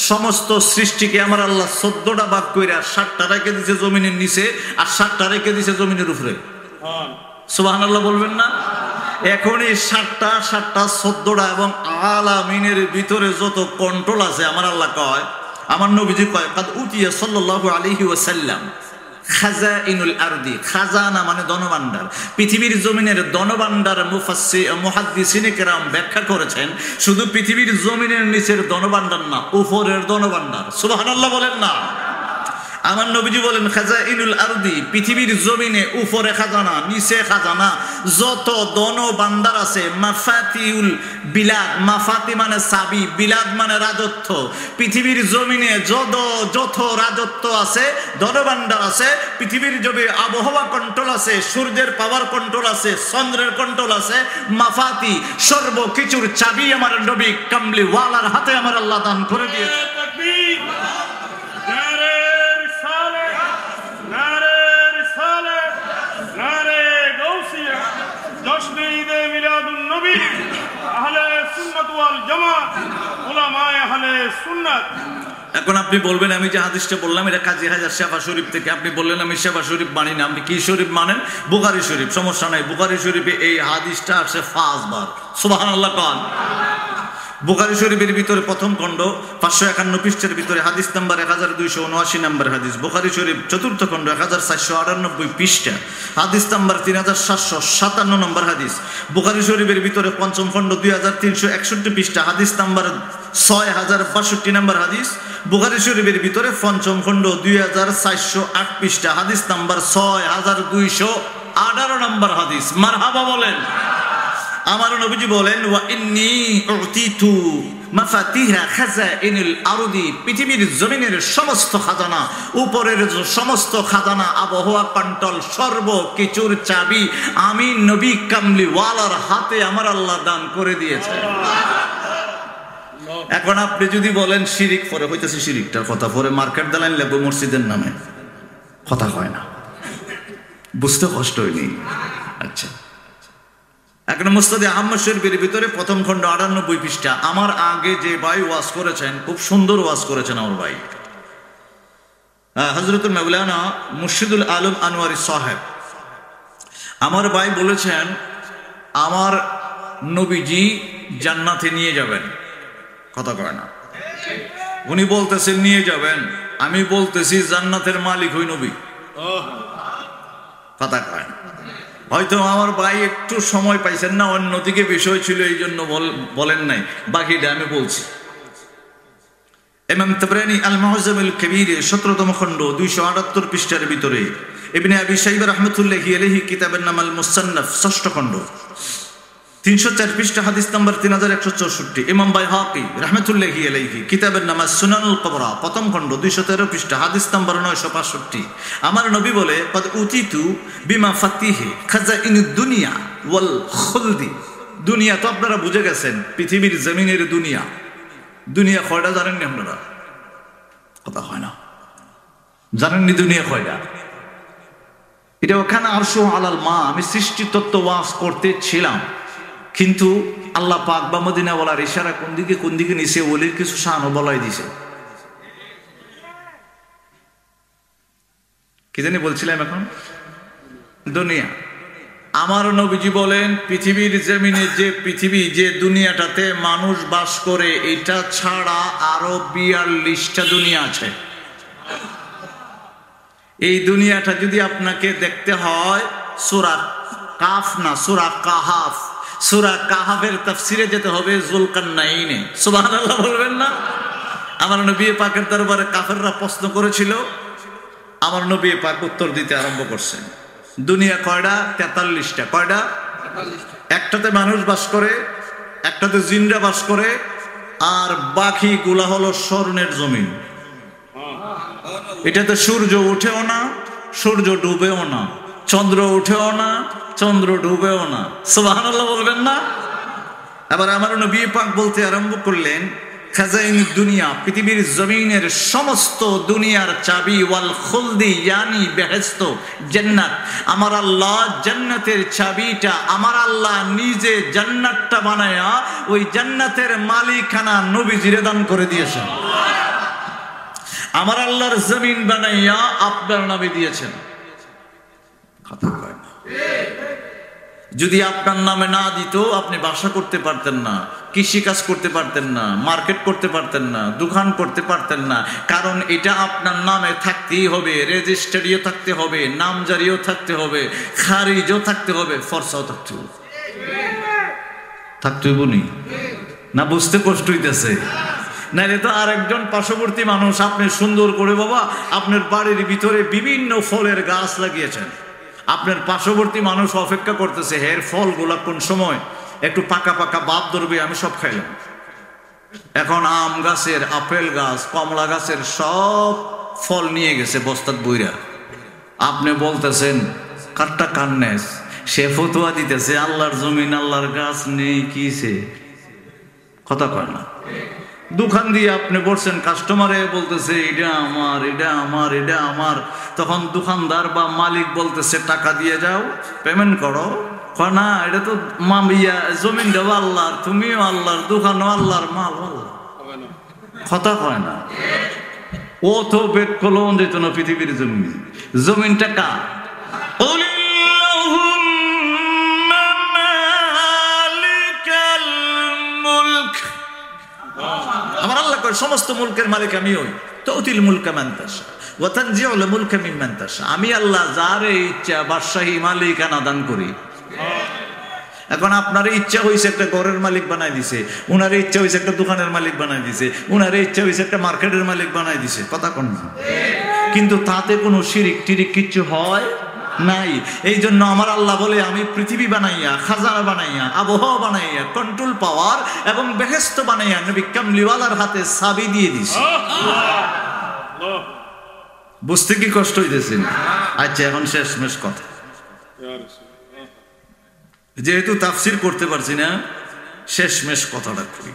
সমস্ত সৃষ্টিকে আমার আল্লাহ 14টা ভাগ কইরা 7টা রেখে দিয়েছে জমিনের নিচে আর 7টা রেখে দিয়েছে জমিনের উপরে। সুবহানাল্লাহ বলবেন না? এখন এই 7টা 14টা এবং আলামিনের ভিতরে যত কন্ট্রোল আছে আমার আল্লাহ কয়, আমার নবীজি কয় কাদ উতিয়া সাল্লাল্লাহু আলাইহি ওয়াসাল্লাম খাজাইনুল আরদি, খাজানা মানে ধনভাণ্ডার, পৃথিবীর জমিনের ধনভাণ্ডার। মুহাদ্দিসিনে কেরাম ব্যাখ্যা করেছেন শুধু পৃথিবীর জমিনের নিচের ধনভাণ্ডার না, উপরের ধনভাণ্ডার। সুবহানাল্লাহ বলেন না? আমার নবীজি বলেন খাজাইনুল আরদি, পৃথিবীর জমিনে উপরে খাজানা, নিচে খাজানা, যত ধন ভাণ্ডার আছে। মাফাতিউল বিলাদ, মাফাতি মানে চাবি, বিলাদ মানে রাজত্ব। পৃথিবীর জমিনে যত রাজত্ব আছে, ধন ভাণ্ডার আছে, পৃথিবীর জমি আবহাওয়া কন্ট্রোল আছে, সূর্যের পাওয়ার কন্ট্রোল আছে, চন্দ্রের কন্ট্রোল আছে, মাফাতি সর্বকিছুর চাবি আমার নবী কামলিওয়ালার হাতে আমার আল্লাহ দান করে দিয়েছে। জশ্নে ঈদে মিলাদুন নবী, আহলে সুন্নাত ওয়াল জামাত, উলামায়ে আহলে সুন্নাত এখন আপনি বলবেন আমি যে হাদিসটা বললাম এটা কাজী হাজার শেফা শরীফ থেকে, আপনি বললেন আমি শেফা শরীফ মানি না, আপনি কি শরীফ মানেন? বুখারী শরীফ। সমস্যা নাই, বুখারী শরীফে এই হাদিসটা আসে 5 বার। সুবহানাল্লাহ কান। বুখারী শরীফের ভিতরে প্রথম খণ্ড 551 পৃষ্ঠার ভিতরে হাদিস নাম্বার 1279 নম্বর হাদিস। বুখারী শরীফ চতুর্থ খণ্ড 1498 পৃষ্ঠা হাদিস নাম্বার 3757 নম্বর হাদিস। বুখারী শরীফের ভিতরে পঞ্চম খণ্ড 2361 পৃষ্ঠা হাদিস নাম্বার 6062 নম্বর হাদিস। বুখারী শরীফের ভিতরে পঞ্চম খণ্ড 2408 পৃষ্ঠা হাদিস নাম্বার 6218 নম্বর হাদিস। মারহাবা বলেন। আমার নবীজি বলেন ওয়া ইন্নী উতিতু মাফাতিহা খাযাইনুল আরদি, পৃথিবীর জমিনের সমস্ত খাজানা, উপরের সমস্ত খাজানা, আবহাওয়া কন্ট্রোল, সর্ব কিছুর চাবি আমি নবী কামলিওয়ালার হাতে আমার আল্লাহ দান করে দিয়েছে। এখন আপনি যদি বলেন শিরিক, পরে হইতেছে শিরিকটার কথা, পরে মার্কেট দালান লেবু মসজিদের নামে কথা হয় না, বুঝতে কষ্ট হয়নি। আচ্ছা, এখন মুস্তাদে আহমদ শরীফের ভিতরে প্রথম খণ্ড 98 পৃষ্ঠা। আমার আগে যে ভাই ওয়াজ করেছেন, খুব সুন্দর ওয়াজ করেছেন আমার ভাই হযরতুল মাওলানা মুর্শিদুল আলম আনোয়ারি সাহেব। আমার ভাই বলেছেন আমার নবীজি জান্নাতে নিয়ে যাবেন, কথা কয় না। উনি বলতেছেন নিয়ে যাবেন, আমি বলতেছি জান্নাতের মালিক হই নবী, কথা কয় না। হয়তো আমার ভাই একটু সময় পাইছেন না, অন্যদিকে বিষয় ছিল এই জন্য বলেন নাই, বাকিটা আমি বলছি। ইমাম তাবরানী আল মুআজ্জামুল কবীর 17তম খণ্ড 278 পৃষ্ঠার ভিতরে, ইবনে আবি শাইবা রাহমাতুল্লাহি আলাইহি কিতাবের নাম আল মুসান্নাফ 6ষ্ঠ খণ্ড 304 পৃষ্ঠা হাদিস নাম্বার 3164। ইমাম বাইহাকি রাহমাতুল্লাহি আলাইহি কিতাবের নাম সুনানুল কুবরা প্রথম খণ্ড 213 পৃষ্ঠা হাদিস নাম্বার 965। আমার নবী বলে কদ উতিতু বিমা ফাতিহি খাজাইনুদ দুনিয়া ওয়াল খুলদি। দুনিয়া তো আপনারা বুঝে গেছেন, পৃথিবীর জমিনের দুনিয়া। দুনিয়া কয়টা জানেননি আপনারা? কথা হয় না, জানেননি দুনিয়া কয়টা? এটা ওখানে আরশু আলাল মা। আমি সৃষ্টি তত্ত্ব ওয়াজ করতে ছিলাম, কিন্তু আল্লাহ পাক বা মদিনা বলার ইশারা কোন দিকে নিছে, ওলির কিছু শান বলাই দিছে। কি জানি বলছিলাম এখন? দুনিয়া। আমার নবীজি বলেন পৃথিবীর জমিনে যে পৃথিবী, যে দুনিয়াটাতে মানুষ বাস করে, এটা ছাড়া আরো 42টা দুনিয়া আছে। এই দুনিয়াটা যদি আপনাকে দেখতে হয়, সূরা কাফ না, সূরা কাহাফ, সূরা কাহাফের তাফসিরে যেতে হবে যুলকারনাইনে। সুবহানাল্লাহ বলবেন না? আমার নবী পাকের দরবারে কাফেররা প্রশ্ন করেছিল, আমার নবী পাক উত্তর দিতে আরম্ভ করছেন। দুনিয়া কয়টা? 43টা। কয়টা? একটাতে মানুষ বাস করে, একটাতে জিনরা বাস করে, আর বাকিগুলা হলো স্বর্ণের জমিন। এটাতে সূর্য উঠেও না, সূর্য ডুবেও না, চন্দ্র উঠেও না, চন্দ্র ডুবেও না। সুবহানাল্লাহ বলবেন না? এবার আমার নবী পাক বলতে আরম্ভ করলেন খাজাইনুদ দুনিয়া, পৃথিবীর জমিনের সমস্ত দুনিয়ার চাবি, ওয়াল খুলদি ইয়ানি বেহেশত জান্নাত। আমার আল্লাহ জান্নাতের চাবিটা, আমার আল্লাহ নিজে জান্নাতটা বানায়া ওই জান্নাতের মালিকানা নবীজিরে দান করে দিয়েছেন। আমার আল্লাহর জমিন বানাইয়া আপনার নামে দিয়েছেন। কথা কয় না। যদি আপনার নামে না দিত, আপনি বাসা করতে পারতেন না, কৃষি কাজ করতে পারতেন না, মার্কেট করতে পারতেন না, দোকান করতে পারতেন না। কারণ এটা আপনার নামে থাকতেই হবে, রেজিস্ট্রিও থাকতে হবে, নামজারিও থাকতে হবে, খারিজও থাকতে হবে, ফরসাও থাকতে হবে। থাকতে হইব না? বুঝতে কষ্ট হইতেছে? নাইলে তো আরেকজন পার্শ্ববর্তী মানুষ, আপনি সুন্দর করে বাবা আপনার বাড়ির ভিতরে বিভিন্ন ফলের গাছ লাগিয়েছেন, আপনার পার্শ্ববর্তী মানুষ অপেক্ষা করতেছে এর ফলগুলা কোন সময় একটু পাকা পাকা বাপ ধরবে, আমি সব খাইলাম। এখন আম গাছের, আপেল গাছ, কমলা গাছের সব ফল নিয়ে গেছে বস্তাত বইরা। আপনি বলতেছেন কারটা কান্নেস, সে ফতুয়া দিতেছে আল্লাহর জমিন, আল্লাহর গাছ নেই, কিসে? কথা কয় না। দোকান দিয়ে আপনি বলছেন, কাস্টমারে বলতেছে এটা আমার, এটা আমার, এটা আমার। তখন দোকানদার বা মালিক বলতেছে টাকা দিয়ে যাও, পেমেন্ট করো। না, এটা তো জমিন দেবো আল্লাহর, তুমিও আল্লাহর, দোকানও আল্লাহর, মাল আল্লাহ। কথা কয় না। ও তো পেট খোলন যেত না পৃথিবীর জমিন। জমিনটা কার? قل اللهم مالك الملك আমার আল্লাহ কয় সমস্ত মুলকের মালিক আমি হই। তুতিল মুলকা মান তাশা ওয়া তানজিউল মুলকা মিম্মান তাশা। আমি আল্লাহ যারে ইচ্ছা বাদশাহী মালিকানা দান করি। এখন আপনার ইচ্ছা হয়েছে একটা ঘরের মালিক বানাই দিছে, উনার ইচ্ছা হয়েছে একটা দোকানের মালিক বানাই দিছে, উনার ইচ্ছা হয়েছে একটা মার্কেটের মালিক বানাই দিছে। কথা কোন না? কিন্তু তাতে কোনো শিরিক টিরিক কিচ্ছু হয় নাই। এই জন্য আমার আল্লাহ বলে আমি পৃথিবী বানাইয়া, খাজানা বানাইয়া, আবহাওয়া বানাইয়া, কন্ট্রোল পাওয়ার এবং বেহেশত বানাইয়া নবী কামলিওয়ালার হাতে চাবি দিয়ে দিছি। বুঝতে কি কষ্ট হইতেছে? আচ্ছা, এখন শেষমেশ কথা, যেহেতু তাফসির করতে পারছি না, শেষমেশ কথাটা করি।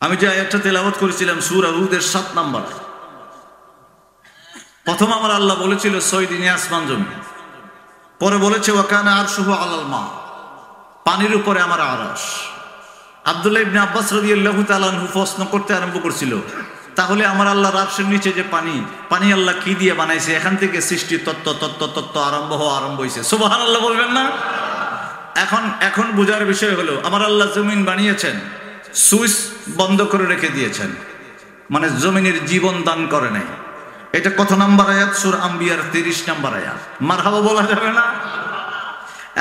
আমি যে আয়াতটা তেলাওয়াত করেছিলাম সূরা হুদের 7 নম্বর, প্রথম আমার আল্লাহ বলেছিল 6 দিনে আসমান জমি, পরে বলেছে ওয়াকানা আরশুহু আলাল মা, পানির উপরে আমার আরশ। আব্দুল্লাহ ইবনে আব্বাস রাদিয়াল্লাহু তাআলা আনহু প্রশ্ন করতে আরম্ভ করছিল, তাহলে আমার আল্লাহর আরশের নিচে যে পানি আল্লাহ কি দিয়ে বানাইছে? এখান থেকে সৃষ্টি তত্ত্ব আরম্ভ হয়েছে। সুবহানাল্লাহ বলবেন না? এখন বোঝার বিষয় হলো, আমার আল্লাহ জমিন বানিয়েছেন, সুইচ বন্ধ করে রেখে দিয়েছেন, মানে জমিনের জীবন দান করে নাই। এটা কত নাম্বার আয়াত? সূরা আম্বিয়ার 30 নম্বর আয়াত। মারহাবা বলা যাবে না?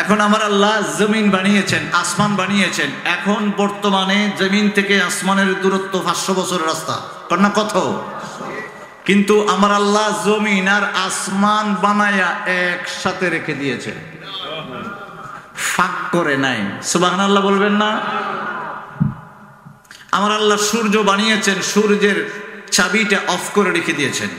এখন আমার আল্লাহ জমিন বানিয়েছেন, আসমান বানিয়েছেন। এখন বর্তমানে জমিন থেকে আসমানের দূরত্ব 500 বছরের রাস্তা, কন্যা কত? কিন্তু আমার আল্লাহ জমিন আর আসমান বানায়া একসাথে রেখে দিয়েছেন, ফাঁক করে নাই। সুবহানাল্লাহ বলবেন না? আমার আল্লাহ সূর্য বানিয়েছেন, সূর্যের চাবিটা অফ করে রেখে দিয়েছেন।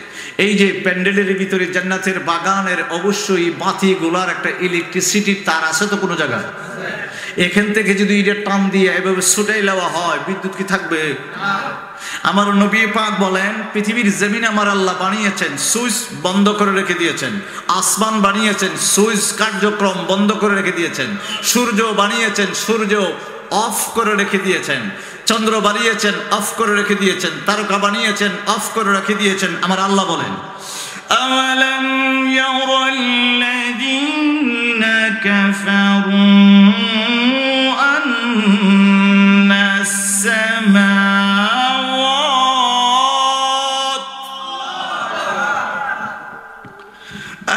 এই যে প্যান্ডেলের ভিতরে জান্নাতের বাগানের অবশ্যই বাতিগুলার একটা ইলেকট্রিসিটির তার আছে তো কোনো জায়গায়? এখান থেকে যদি এটা টান দিয়ে এভাবে ছুটাই নেওয়া হয়, বিদ্যুৎ কি থাকবে? আমার নবী পাক বলেন, পৃথিবীর জমিন আমার আল্লাহ বানিয়েছেন, সুইচ বন্ধ করে রেখে দিয়েছেন। আসমান বানিয়েছেন, সুইচ কার্যক্রম বন্ধ করে রেখে দিয়েছেন। সূর্য বানিয়েছেন, সূর্য অফ করে রেখে দিয়েছেন। চন্দ্র বানিয়েছেন, অফ করে রেখে দিয়েছেন। তারকা বানিয়েছেন, অফ করে রেখে দিয়েছেন। আমার আল্লাহ বলেন, أولم ير الذين كفروا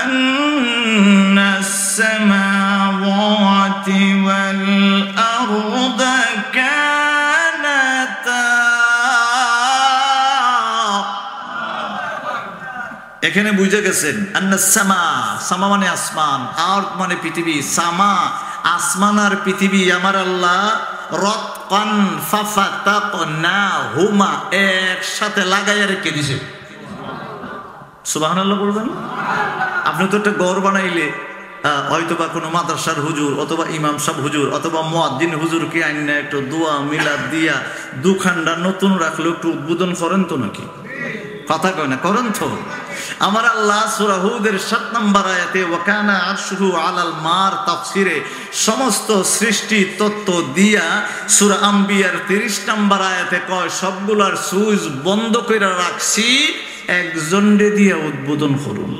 أن السماوات والأرض كانتا এখানে বুঝে গেছেন আন্নাস সামা, সামা মানে আসমান, আরদ মানে পৃথিবী। সামা আসমান আর পৃথিবী আমার আল্লাহ রতকান ফাফাতাকনাহুমা একসাথে লাগাইয়া রেখে দিয়েছে। সুবহানাল্লাহ বলবেন? আপনি তো একটা ঘর বানাইলে হয়তোবা কোনো মাদ্রাসার হুজুর অথবা ইমাম সাহেব হুজুর অথবা মুয়াজ্জিন হুজুরকে আইনা একটু দোয়া মিলাদ দিয়া দুখান্ডা নতুন রাখলে একটু উদ্বোধন করেন তো নাকি? কথা কয় না? করেন তো। আমার আল্লাহ সূরা হুদের 7 নম্বর আয়াতে ওয়াকানা আরশুহু আলাল মার তাফসিরে সমস্ত সৃষ্টি তত্ত্ব দিয়া সূরা আম্বিয়ার 30 নম্বর আয়াতে কয় সবগুলার সুইচ বন্ধ করে রাখছি, একজনরে দিয়ে উদ্বোধন করুন।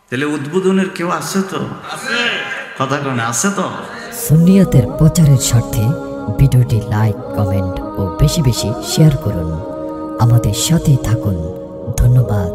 তাহলে উদ্বোধনের কেউ আছে তো? কথা কয় না? আছে তো। সুন্নিয়তের প্রচারের স্বার্থে ভিডিওটি লাইক, কমেন্ট ও বেশি বেশি শেয়ার করুন। আমাদের সাথেই থাকুন। ধন্যবাদ।